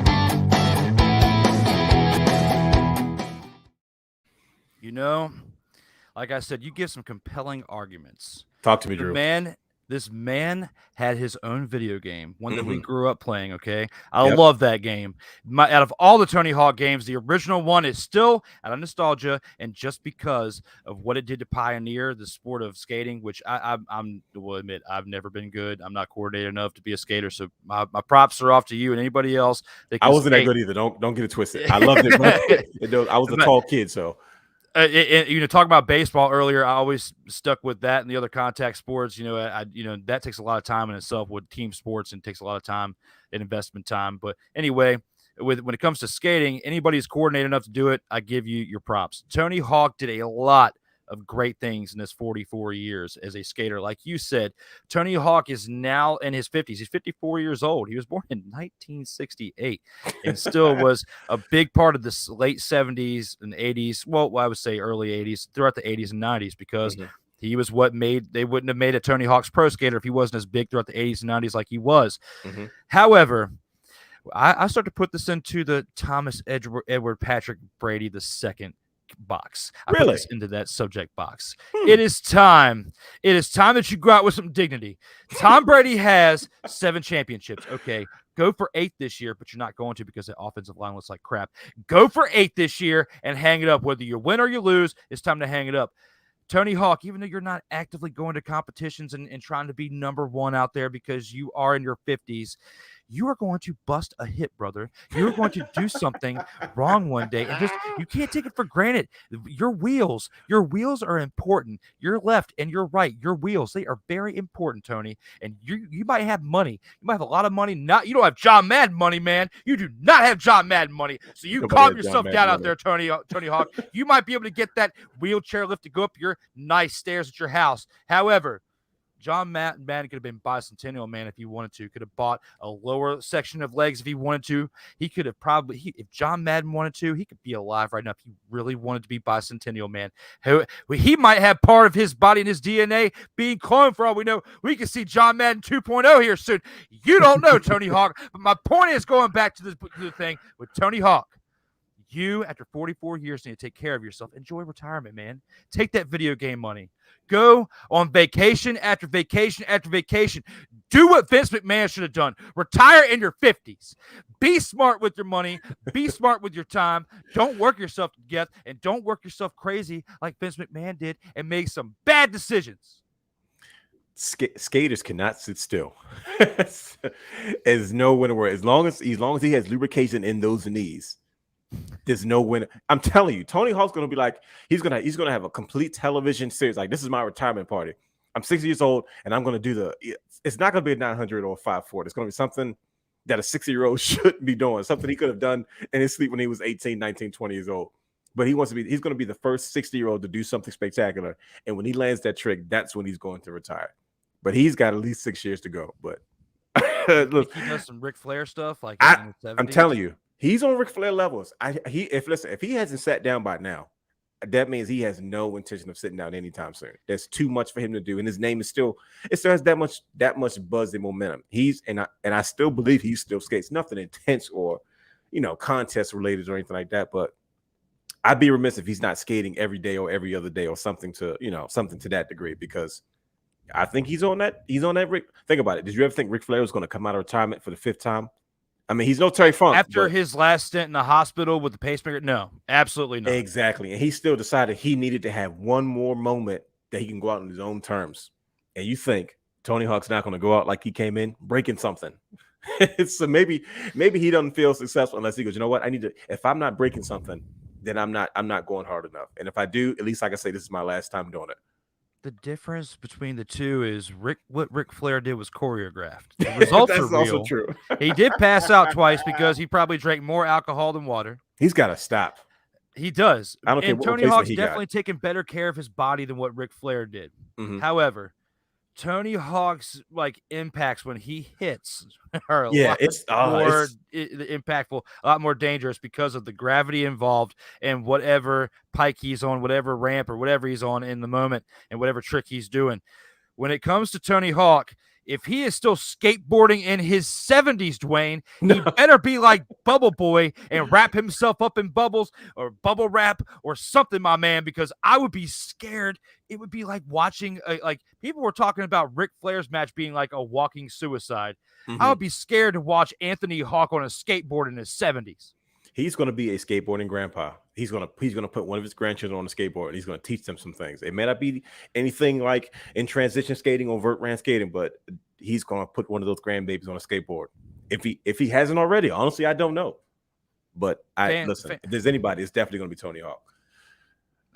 Like I said, you give some compelling arguments. Talk to me, Drew. This man had his own video game, one that we grew up playing, okay? I love that game. Out of all the Tony Hawk games, the original one is still out of nostalgia, and just because of what it did to pioneer the sport of skating, which I will admit I've never been good. I'm not coordinated enough to be a skater, so my props are off to you and anybody else. I wasn't that good either. Don't get it twisted. I loved it. I was a tall kid, so. Talk about baseball earlier. I always stuck with that and the other contact sports. That takes a lot of time in itself with team sports, and takes a lot of time and investment time. But anyway, when it comes to skating, anybody who's coordinated enough to do it, I give you your props. Tony Hawk did a lot of great things in his 44 years as a skater. Like you said, Tony Hawk is now in his 50s. He's 54 years old. He was born in 1968 and still was a big part of the late 70s and 80s. Well, I would say early 80s, throughout the 80s and 90s, because he was what made, they wouldn't have made a Tony Hawk's Pro Skater if he wasn't as big throughout the 80s and 90s like he was. However, I start to put this into the Thomas Edward Patrick Brady II box. I put this into that subject box. It is time. It is time that you go out with some dignity. Tom Brady has 7 championships. Okay, go for 8 this year, but you're not going to because the offensive line looks like crap. Go for 8 this year and hang it up. Whether you win or you lose, it's time to hang it up. Tony Hawk, even though you're not actively going to competitions and trying to be number 1 out there because you are in your 50s, you are going to bust a hip, brother. You're going to do something wrong one day. And you can't take it for granted. Your wheels are important. Your left and your right, your wheels, they are very important, Tony. And you might have money. You might have a lot of money. You don't have John Madden money, man. You do not have John Madden money. So you calm yourself down out there, Tony Hawk. You might be able to get that wheelchair lift to go up your nice stairs at your house. However, John Madden could have been bicentennial man if he wanted to. Could have bought a lower section of legs if he wanted to. He could have probably, if John Madden wanted to, he could be alive right now if he really wanted to be bicentennial man. He might have part of his body and his DNA being cloned for all we know. We can see John Madden 2.0 here soon. You don't know, Tony Hawk. But my point is, going back to the thing with Tony Hawk, you, after 44 years, need to take care of yourself. Enjoy retirement, man. Take that video game money. Go on vacation after vacation after vacation. Do what Vince McMahon should have done. Retire in your 50s. Be smart with your money. Be smart with your time. Don't work yourself to death, and don't work yourself crazy like Vince McMahon did and make some bad decisions. Skaters cannot sit still. There's no winner where as long as he has lubrication in those knees, there's no winner. I'm telling you, Tony Hawk's gonna be like, he's gonna have a complete television series. Like, this is my retirement party. I'm 60 years old and I'm gonna do it's not gonna be a 900 or a 540. It's gonna be something that a 60-year-old shouldn't be doing, something he could have done in his sleep when he was 18, 19, 20 years old. But he's gonna be the first 60-year-old to do something spectacular. And when he lands that trick, that's when he's going to retire. But he's got at least 6 years to go. But look, he does some Ric Flair stuff like I'm telling you. He's on Ric Flair levels. If he hasn't sat down by now, that means he has no intention of sitting down anytime soon. There's too much for him to do, and his name is still has that much buzz and momentum. I still believe he still skates. Nothing intense or contest related or anything like that. But I'd be remiss if he's not skating every day or every other day or something to that degree, because I think he's on that. Think about it. Did you ever think Ric Flair was going to come out of retirement for the 5th time? I mean, he's no Terry Funk. After his last stint in the hospital with the pacemaker, no, absolutely not. Exactly. And he still decided he needed to have one more moment that he can go out on his own terms. And you think Tony Hawk's not going to go out like he came in, breaking something. So maybe he doesn't feel successful unless he goes, you know what? if I'm not breaking something, then I'm not going hard enough. And if I do, at least I can say this is my last time doing it. The difference between the two is what Ric Flair did was choreographed. The results are real. Also true. He did pass out twice because he probably drank more alcohol than water. He's got to stop. He does. I don't care. Tony Hawk's definitely taken better care of his body than what Ric Flair did. However, Tony Hawk's impacts when he hits are a lot more impactful, a lot more dangerous because of the gravity involved and whatever pike he's on, whatever ramp or whatever he's on in the moment, and whatever trick he's doing. When it comes to Tony Hawk, if he is still skateboarding in his 70s, Dwayne, he better be like Bubble Boy and wrap himself up in bubbles or bubble wrap or something, my man, because I would be scared. It would be like watching, people were talking about Ric Flair's match being like a walking suicide. I would be scared to watch Anthony Hawk on a skateboard in his 70s. He's going to be a skateboarding grandpa. He's going to put one of his grandchildren on a skateboard, and he's going to teach them some things. It may not be anything like in transition skating or vert ramp skating, but he's going to put one of those grandbabies on a skateboard. If he hasn't already, honestly, I don't know. But listen, if there's anybody, it's definitely going to be Tony Hawk.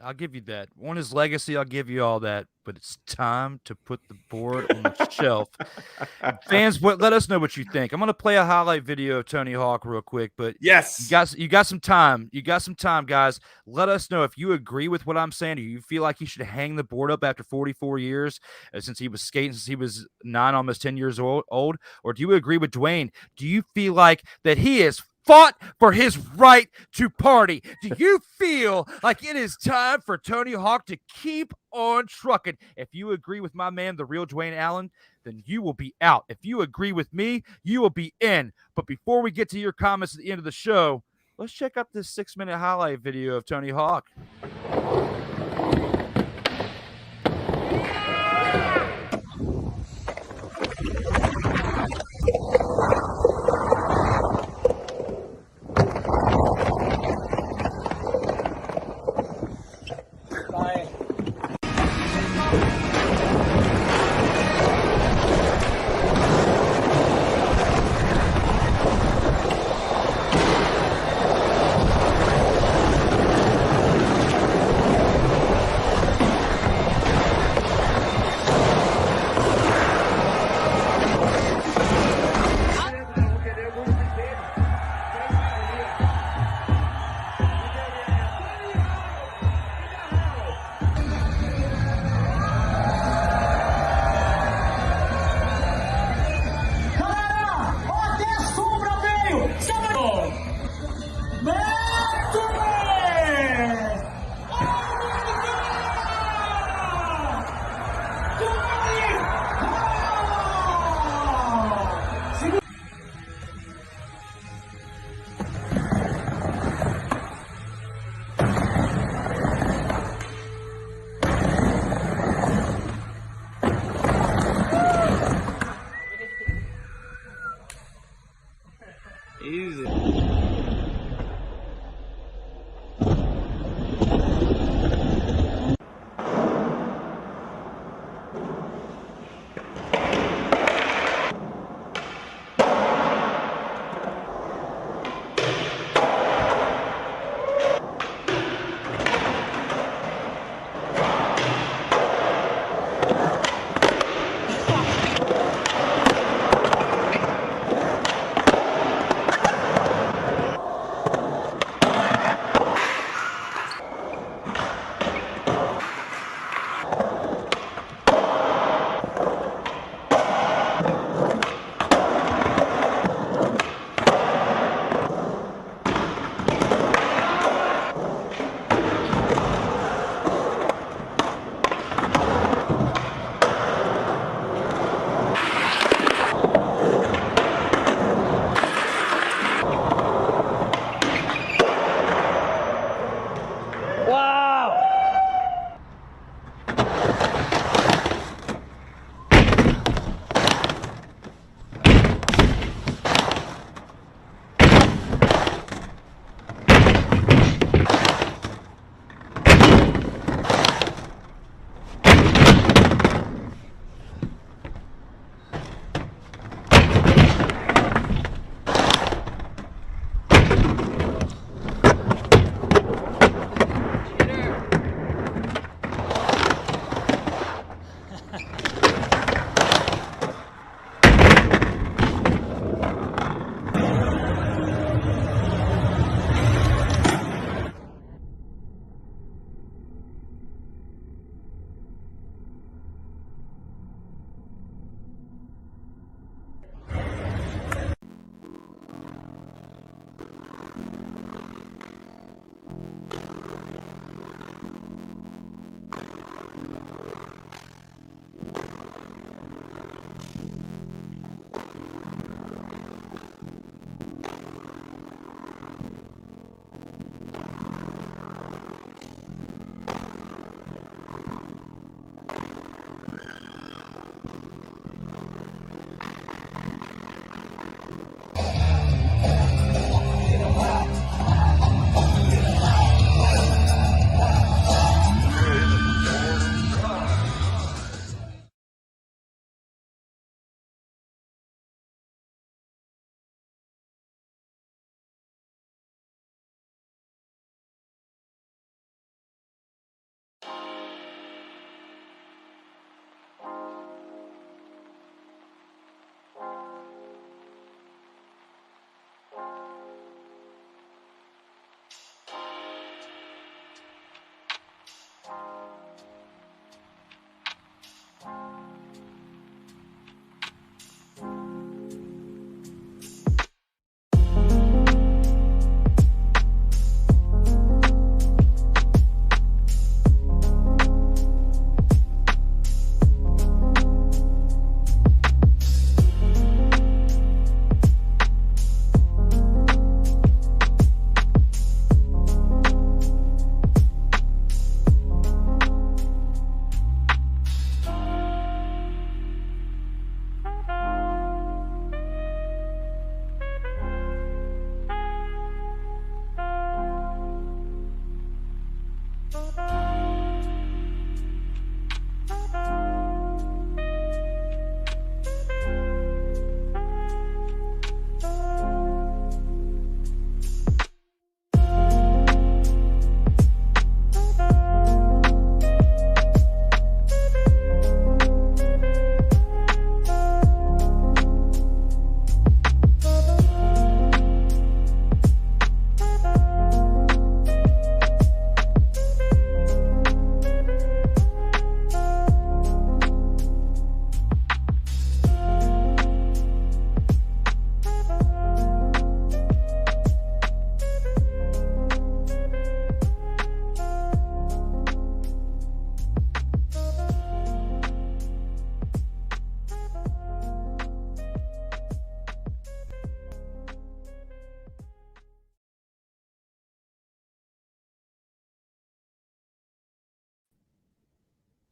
I'll give you that. On his legacy, I'll give you all that. But it's time to put the board on the shelf. Fans, let us know what you think. I'm going to play a highlight video of Tony Hawk real quick. But yes, you got some time. You got some time, guys. Let us know if you agree with what I'm saying. Do you feel like he should hang the board up after 44 years since he was skating since he was 9, almost 10 years old? Or do you agree with Dwayne? Do you feel like that he is fought for his right to party? Do you feel like it is time for Tony Hawk to keep on trucking? If you agree with my man, the real Dwayne Allen, then you will be out. If you agree with me, you will be in. But before we get to your comments at the end of the show, let's check out this 6-minute highlight video of Tony Hawk.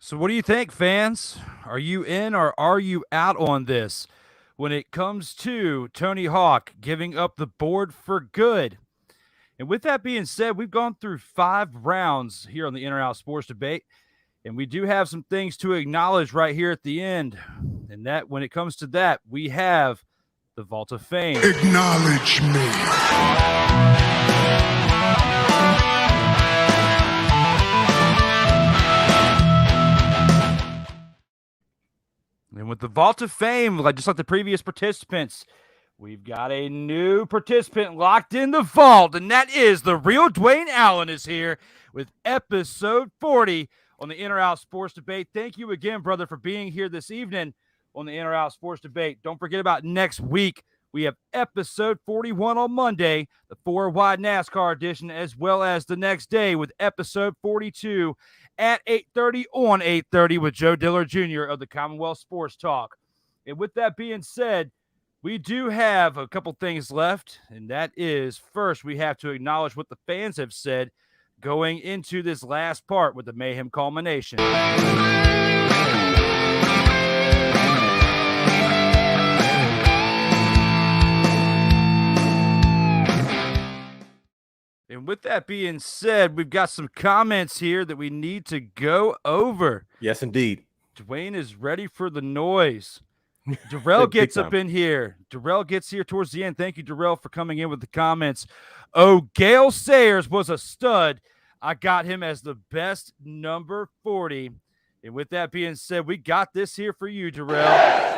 So what do you think, fans? Are you in or are you out on this when it comes to Tony Hawk giving up the board for good? And with that being said, we've gone through 5 rounds here on the In or Out Sports Debate, and we do have some things to acknowledge right here at the end. And that, when it comes to that, we have the Vault of Fame. Acknowledge me. And with the Vault of Fame, just like the previous participants, we've got a new participant locked in the vault, and that is the real Dwayne Allen is here with episode 40 on the In or Out Sports Debate. Thank you again, brother, for being here this evening on the In or Out Sports Debate. Don't forget about next week. We have episode 41 on Monday, the 4-wide NASCAR edition, as well as the next day with episode 42 at 8:30 on 8:30 with Joe Diller Jr. of the Commonwealth Sports Talk. And with that being said, we do have a couple things left, and that is, first, we have to acknowledge what the fans have said going into this last part with the Mayhem culmination. And with that being said, we've got some comments here that we need to go over. Yes, indeed. Dwayne is ready for the noise. Darrell gets up in here. Darrell gets here towards the end. Thank you, Darrell, for coming in with the comments. Oh, Gale Sayers was a stud. I got him as the best number 40. And with that being said, we got this here for you, Darrell.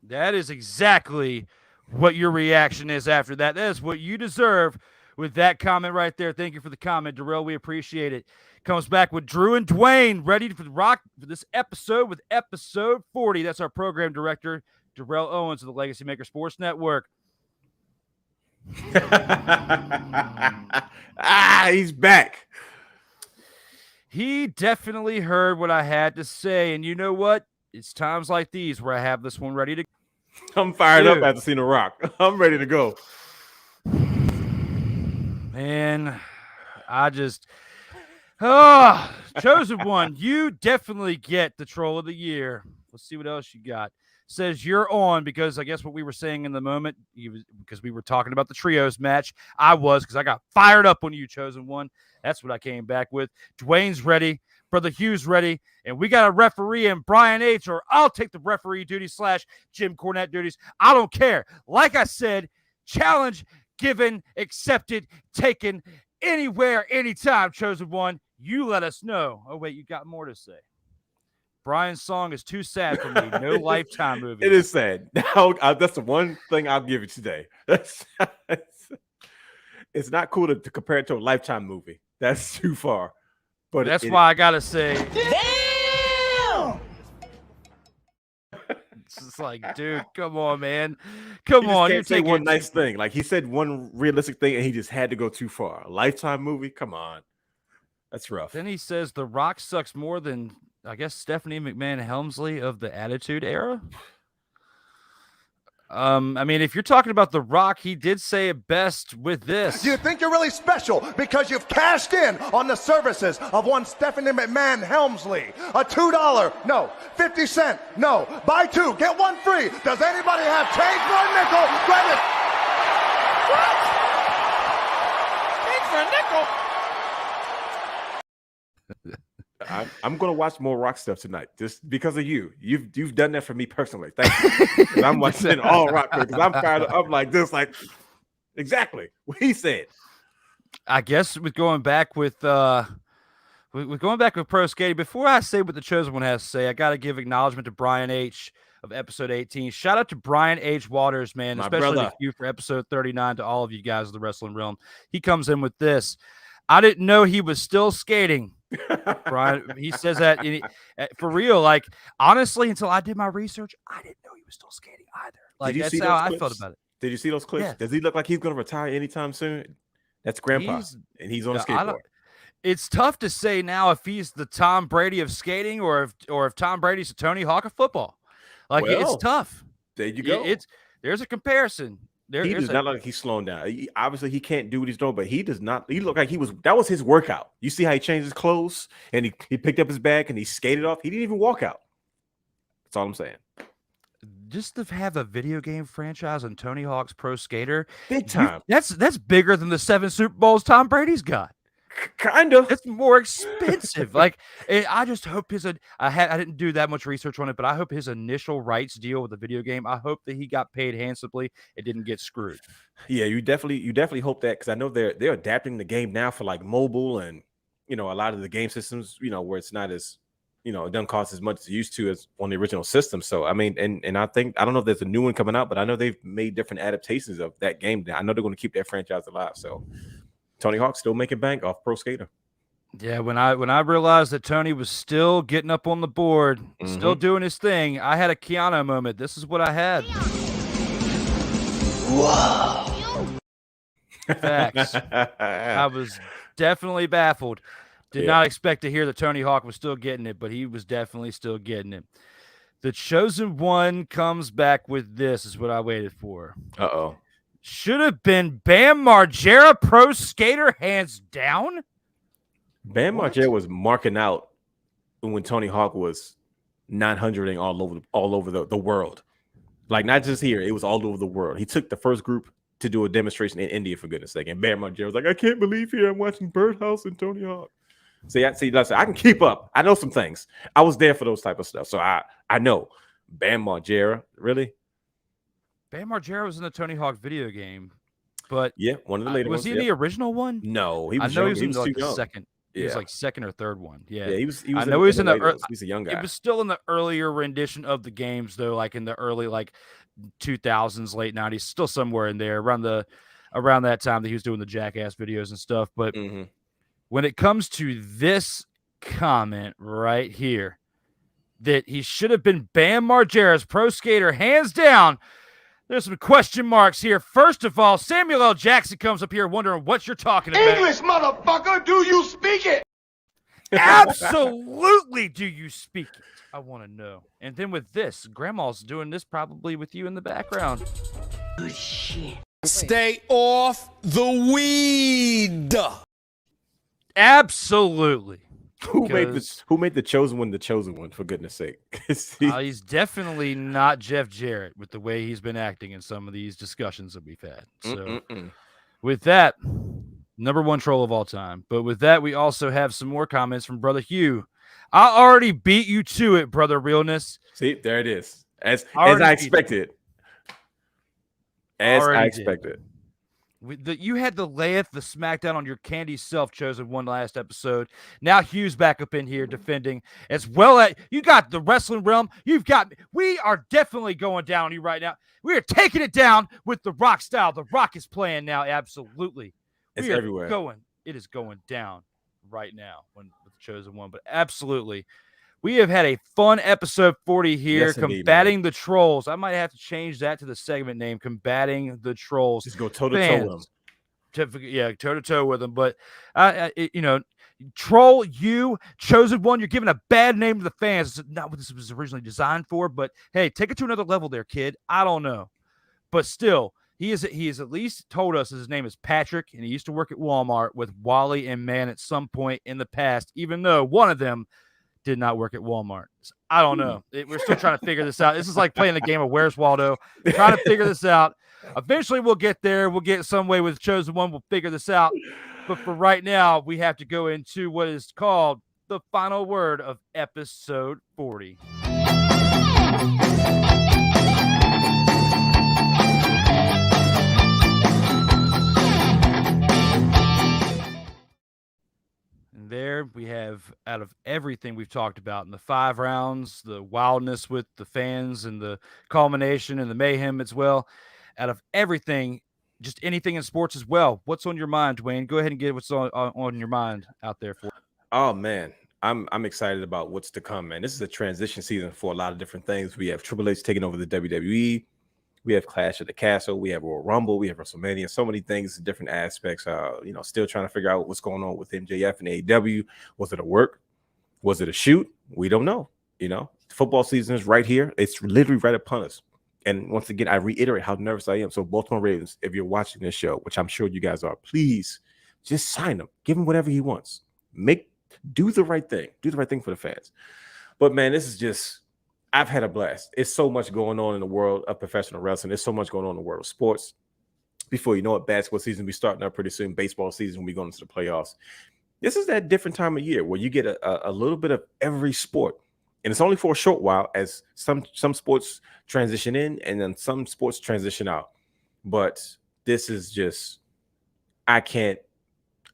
That is exactly what your reaction is after that. That is what you deserve with that comment right there. Thank you for the comment, Darrell. We appreciate it. Comes back with Drew and Dwayne, ready for the rock for this episode with episode 40. That's our program director, Darrell Owens of the LegacyMaker Sports Network. He's back. He definitely heard what I had to say. And you know what? It's times like these where I have this one ready to go. I'm fired up after seeing The Rock. I'm ready to go. Man, I just chosen one. You definitely get the troll of the year. Let's see what else you got. says you're on because I guess what we were saying in the moment, because we were talking about the trios match. I was because I got fired up when you Chosen One. That's what I came back with. Dwayne's ready. Brother Hugh's ready. And we got a referee in Brian H., or I'll take the referee duties / Jim Cornette duties. I don't care. Like I said, challenge given, accepted, taken, anywhere, anytime, Chosen One. You let us know. Oh, wait, you got more to say. Brian's song is too sad for me. No Lifetime movie. It is sad. Now, that's the one thing I'll give you today. It's not cool to compare it to a Lifetime movie. That's too far. But that's why I gotta say, Damn! It's just like, dude, come on, man. Come on. You say one nice thing. Like, he said one realistic thing, and he just had to go too far. A Lifetime movie? Come on. That's rough. Then he says The Rock sucks more than, I guess, Stephanie McMahon Helmsley of the Attitude Era. I mean, if you're talking about The Rock, he did say it best with this. Do you think you're really special because you've cashed in on the services of one Stephanie McMahon Helmsley? A $2, no. 50 cent, no. Buy two, get one free. Does anybody have change for a nickel? Grab it. What? Change for a nickel? I'm gonna watch more Rock stuff tonight just because of you. You've done that for me personally. Thank you. And I'm watching all Rock because I'm fired up. I'm like this, like exactly what he said. I guess with going back with pro skating. Before I say what the Chosen One has to say, I got to give acknowledgement to Brian H. of episode 18. Shout out to Brian H. Waters, man, My especially brother. you for episode 39. To all of you guys of the Wrestling Realm, he comes in with this. I didn't know he was still skating. Brian, he says that for real. Like, honestly, until I did my research, I didn't know he was still skating either. Like, that's how I felt about it. Did you see those clips? Yeah. Does he look like he's going to retire anytime soon? That's Grandpa, and he's on a skateboard. It's tough to say now if he's the Tom Brady of skating or if Tom Brady's the Tony Hawk of football. Like, it's tough. There you go. There's a comparison. He does not look like he's slowing down. Obviously, he can't do what he's doing, but he does not. He looked like that was his workout. You see how he changed his clothes and he picked up his bag and he skated off. He didn't even walk out. That's all I'm saying. Just to have a video game franchise on Tony Hawk's Pro Skater, big time. That's bigger than the 7 Super Bowls Tom Brady's got. Kind of. It's more expensive. Like, I just hope I didn't do that much research on it, but I hope his initial rights deal with the video game, I hope that he got paid handsomely. It didn't get screwed. Yeah, you definitely hope that, because I know they're adapting the game now for like mobile and a lot of the game systems, where it's not as it doesn't cost as much as it used to as on the original system. So I mean, and I don't know if there's a new one coming out, but I know they've made different adaptations of that game. I know they're going to keep that franchise alive. So Tony Hawk's still making bank off Pro Skater. Yeah, when I realized that Tony was still getting up on the board, still doing his thing, I had a Keanu moment. This is what I had. Whoa. Facts. I was definitely baffled. Did not expect to hear that Tony Hawk was still getting it, but he was definitely still getting it. The Chosen One comes back with this, is what I waited for. Uh-oh. Should have been Bam Margera Pro Skater, hands down. Bam Margera was marking out when Tony Hawk was 900ing all over the world. Like, not just here, it was all over the world. He took the first group to do a demonstration in India, for goodness sake. And Bam Margera was like, I can't believe here I'm watching Birdhouse and Tony Hawk. See, listen, I can keep up. I know some things. I was there for those type of stuff. So I know. Bam Margera, really? Bam Margera was in the Tony Hawk video game, but yeah, one of the later ones. Was he in the original one? No, he was. I know young. he was in like the young. second. Yeah. He was like second or third one. Yeah, he was. I know he was in the. He's a young guy. It was still in the earlier rendition of the games, though, like in the early 2000s, late 90s, still somewhere in there around that time that he was doing the Jackass videos and stuff. But when it comes to this comment right here, that he should have been Bam Margera's Pro Skater, hands down. There's some question marks here. First of all, Samuel L. Jackson comes up here wondering what you're talking about. English, motherfucker, do you speak it? Absolutely do you speak it? I want to know. And then with this, Grandma's doing this probably with you in the background. Good shit. Stay off the weed. Absolutely. Who made the chosen one the chosen one? For goodness sake, he's definitely not Jeff Jarrett with the way he's been acting in some of these discussions that we've had. So, with that, number one troll of all time. But with that, we also have some more comments from Brother Hugh. I already beat you to it, Brother Realness. See, there it is. As I expected. As I expected. You had the layeth the smackdown on your candy self-chosen one last episode. Now Hugh's back up in here defending as well. You got the wrestling realm. We are definitely going down on you right now. We are taking it down with the Rock style. The Rock is playing now. Absolutely. It's everywhere. It is going down right now with the chosen one, but absolutely. We have had a fun episode 40 here, yes, indeed, combating the trolls. I might have to change that to the segment name, combating the trolls. Just go toe-to-toe with them. Yeah, toe-to-toe with them. But, troll, you, chosen one, you're giving a bad name to the fans. It's not what this was originally designed for, but, hey, take it to another level there, kid. I don't know. But still, he has at least told us his name is Patrick, and he used to work at Walmart with Wally and Man at some point in the past, even though one of them did not work at Walmart. So I don't know. We're still trying to figure this out. This is like playing the game of Where's Waldo. Trying to figure this out. Eventually we'll get there. We'll get some way with chosen one. We'll figure this out. But for right now, we have to go into what is called the final word of episode 40. There we have, out of everything we've talked about in the 5 rounds, the wildness with the fans and the culmination and the mayhem as well, out of everything, just anything in sports as well. What's on your mind, Dwayne? Go ahead and get what's on your mind out there for you. Oh, man. I'm excited about what's to come, man. This is a transition season for a lot of different things. We have Triple H taking over the WWE. We have Clash at the Castle. We have Royal Rumble. We have WrestleMania. So many things, different aspects. Still trying to figure out what's going on with MJF and AEW. Was it a work? Was it a shoot? We don't know. Football season is right here. It's literally right upon us. And once again, I reiterate how nervous I am. So Baltimore Ravens, if you're watching this show, which I'm sure you guys are, please just sign him. Give him whatever he wants. Do the right thing. Do the right thing for the fans. But man, this is just, I've had a blast. It's so much going on in the world of professional wrestling. There's so much going on in the world of sports. Before you know it, basketball season will be starting up pretty soon. Baseball season will be going into the playoffs. This is that different time of year where you get a little bit of every sport. And it's only for a short while as some sports transition in and then some sports transition out. But this is just, I can't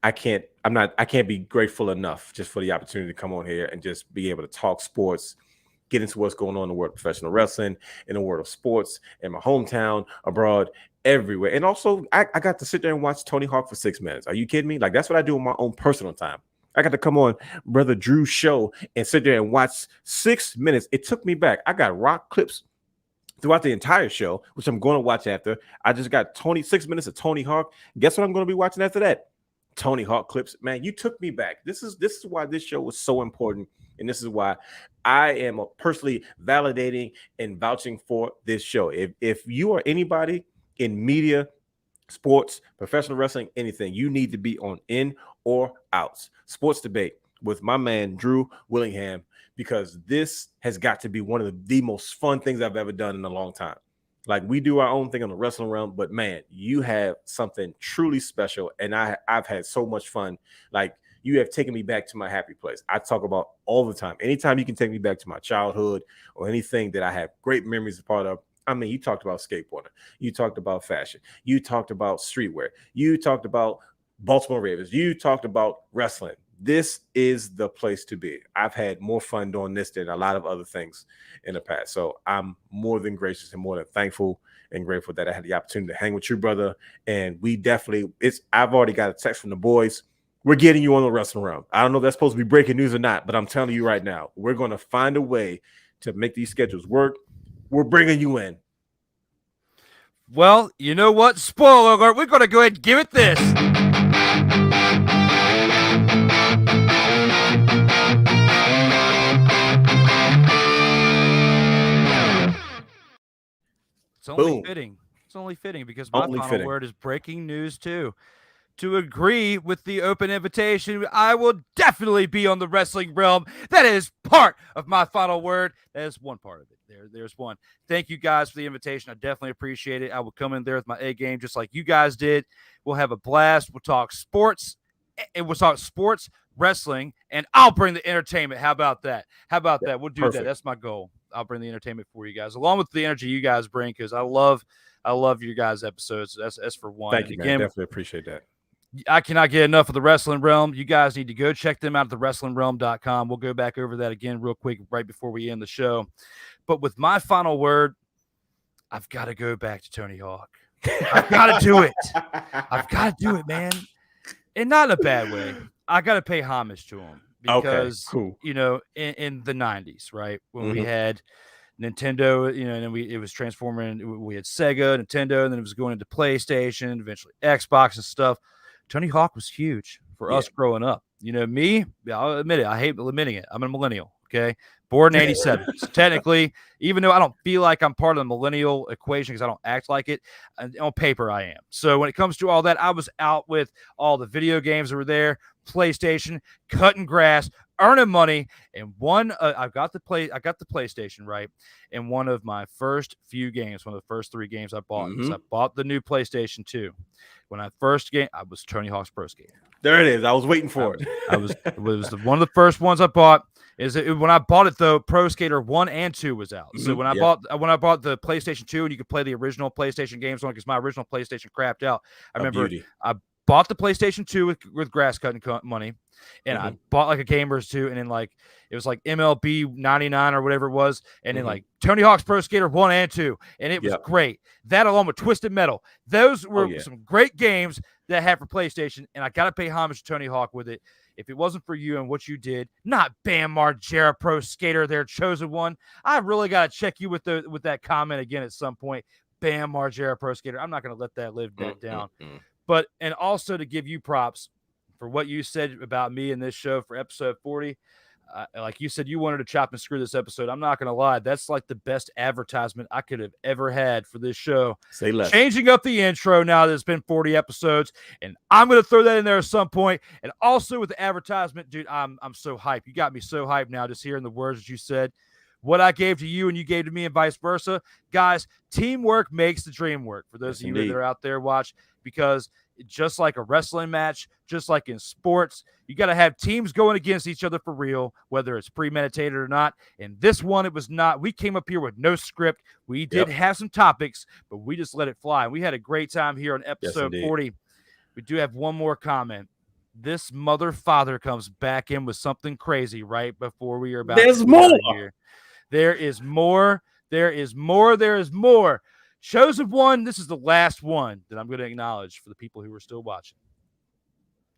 be grateful enough just for the opportunity to come on here and just be able to talk sports, get into what's going on in the world of professional wrestling, in the world of sports, in my hometown, abroad, everywhere. And also, I got to sit there and watch Tony Hawk for 6 minutes. Are you kidding me? Like, that's what I do on my own personal time. I got to come on Brother Drew's show and sit there and watch 6 minutes. It took me back. I got rock clips throughout the entire show, which I'm going to watch after. I just got 6 minutes of Tony Hawk. Guess what I'm going to be watching after that? Tony Hawk clips. Man, you took me back. This is why this show was so important. And this is why I am personally validating and vouching for this show. If you are anybody in media, sports, professional wrestling, anything, you need to be on In or Outs Sports Debate with my man, Drew Willingham, because this has got to be one of the most fun things I've ever done in a long time. Like, we do our own thing on the wrestling realm, but man, you have something truly special. And I've had so much fun. Like, you have taken me back to my happy place. I talk about all the time. Anytime you can take me back to my childhood or anything that I have great memories as part of. I mean, you talked about skateboarding. You talked about fashion. You talked about streetwear. You talked about Baltimore Ravens. You talked about wrestling. This is the place to be. I've had more fun doing this than a lot of other things in the past. So I'm more than gracious and more than thankful and grateful that I had the opportunity to hang with you, brother. And we definitely, I've already got a text from the boys. We're getting you on the wrestling realm. I don't know if that's supposed to be breaking news or not, but I'm telling you right now, we're going to find a way to make these schedules work. We're bringing you in. Well, you know what? Spoiler alert. We're going to go ahead and give it this. It's only fitting. It's only fitting because my final word is breaking news too. to agree with the open invitation. I will definitely be on the Wrestling Realm. That is part of my final word. That is one part of it. There's one. Thank you guys for the invitation. I definitely appreciate it. I will come in there with my A game just like you guys did. We'll have a blast. We'll talk sports. And we'll talk sports, wrestling, and I'll bring the entertainment. How about that? That? We'll do perfect. that. That's my goal. I'll bring the entertainment for you guys, along with the energy you guys bring, because I love your guys' episodes. That's for one. Thank you, man. Definitely appreciate that. I cannot get enough of the Wrestling Realm. You guys need to go check them out at thewrestlingrealm.com. We'll go back over that again real quick right before we end the show. But with my final word, I've got to go back to Tony Hawk. I've got to do it. I've got to do it, man. And not in a bad way. I got to pay homage to him because, you know, in the 90s, right, when we had Nintendo, you know, and then it was transforming. We had Sega, Nintendo, and then it was going into PlayStation, eventually Xbox and stuff. Tony Hawk was huge for us growing up. You know, me, I'll admit it. I hate admitting it. I'm a millennial, okay? Born in 87. So technically, even though I don't feel like I'm part of the millennial equation because I don't act like it, on paper I am. So when it comes to all that, I was out with all the video games that were there, PlayStation, cutting grass, earning money, and I got the PlayStation, right? And one of my first few games, one of the first 3 games I bought, because I bought the new PlayStation 2. When I first game, I was Tony Hawk's Pro Skater. There it is. I was waiting for it. It was one of the first ones I bought. When I bought it though, Pro Skater 1 and 2 was out. So when I bought the PlayStation 2 and you could play the original PlayStation games on, because my original PlayStation crapped out. I remember I bought the PlayStation 2 with grass cutting money, and I bought like a Gamers 2, and then like it was like MLB 99 or whatever it was, and then like Tony Hawk's Pro Skater 1 and 2, and it was great. That along with Twisted Metal, those were some great games that I had for PlayStation, and I got to pay homage to Tony Hawk with it. If it wasn't for you and what you did, not Bam Margera Pro Skater, their chosen one, I really got to check you with that comment again at some point. Bam Margera Pro Skater. I'm not going to let that live that down. But, and also to give you props for what you said about me in this show for episode 40. Like you said, you wanted to chop and screw this episode. I'm not going to lie. That's like the best advertisement I could have ever had for this show. Say less. Changing up the intro now that it's been 40 episodes. And I'm going to throw that in there at some point. And also with the advertisement, dude, I'm so hyped. You got me so hyped now just hearing the words that you said. What I gave to you and you gave to me and vice versa. Guys, teamwork makes the dream work. For those of you that are out there, watch, because just like a wrestling match, just like in sports, you got to have teams going against each other for real, whether it's premeditated or not. And this one, it was not. We came up here with no script. We did have some topics, but we just let it fly. We had a great time here on episode 40. We do have one more comment. This mother father comes back in with something crazy right before we are about to get out of here. There is more. There is more. There is more. Shows of one. This is the last one that I'm going to acknowledge for the people who are still watching.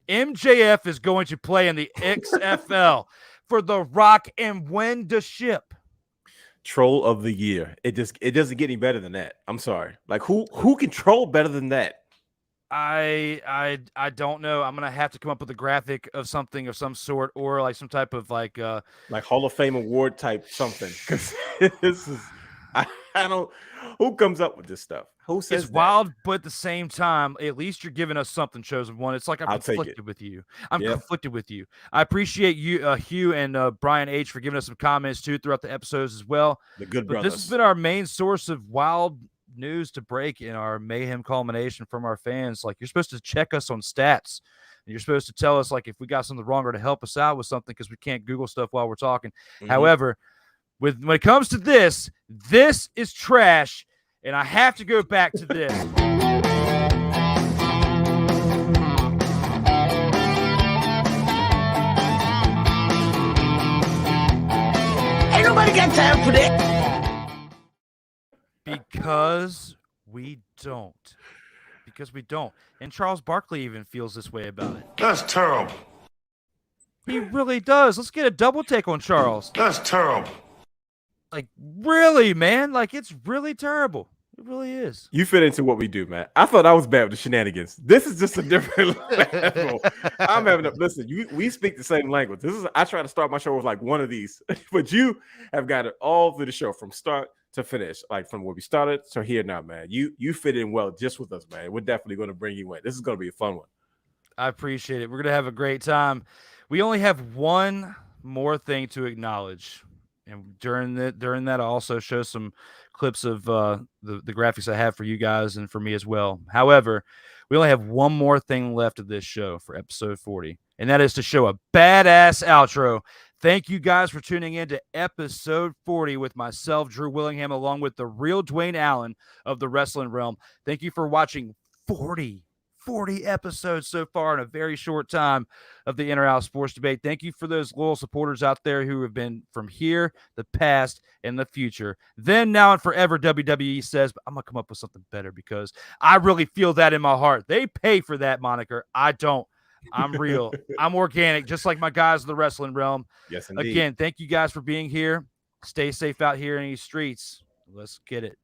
MJF is going to play in the XFL for The Rock and win the ship. Troll of the year. It doesn't get any better than that. I'm sorry. Like who can troll better than that? I don't know. I'm gonna have to come up with a graphic of something of some sort, or like some type of like Hall of Fame award type something. Because this is I don't. Who comes up with this stuff? Who says it's wild, but at the same time, at least you're giving us something, chosen one. It's like I'm conflicted with you. I'm conflicted with you. I appreciate you, Hugh and Brian H, for giving us some comments too throughout the episodes as well. The good but brothers. This has been our main source of wild news to break in our mayhem culmination from our fans. Like, you're supposed to check us on stats, and you're supposed to tell us like if we got something wrong or to help us out with something, because we can't Google stuff while we're talking. However, when it comes to this is trash, and I have to go back to this. Ain't nobody got time for that. Because we don't. And Charles Barkley even feels this way about it. That's terrible. He really does. Let's get a double take on Charles. That's terrible. Like, really, man? Like, it's really terrible. It really is. You fit into what we do, man. I thought I was bad with the shenanigans. This is just a different level. I'm having a listen. We speak the same language. I try to start my show with like one of these, but you have got it all through the show from start to finish, like from where we started to here now, man. You fit in well just with us, man. We're definitely going to bring you in. This is going to be a fun one. I appreciate it. We're going to have a great time. We only have one more thing to acknowledge. And during that, I'll also show some clips of the graphics I have for you guys and for me as well. However, we only have one more thing left of this show for episode 40, and that is to show a badass outro. Thank you guys for tuning in to episode 40 with myself, Drew Willingham, along with the real Dwayne Allen of the Wrestling Realm. Thank you for watching 40 episodes so far in a very short time of the In or Out Sports Debate. Thank you for those loyal supporters out there who have been from here, the past, and the future. Then, now, and forever, WWE says, but I'm going to come up with something better because I really feel that in my heart. They pay for that moniker. I don't. I'm real. I'm organic, just like my guys in the Wrestling Realm. Yes, indeed. Again, thank you guys for being here. Stay safe out here in these streets. Let's get it.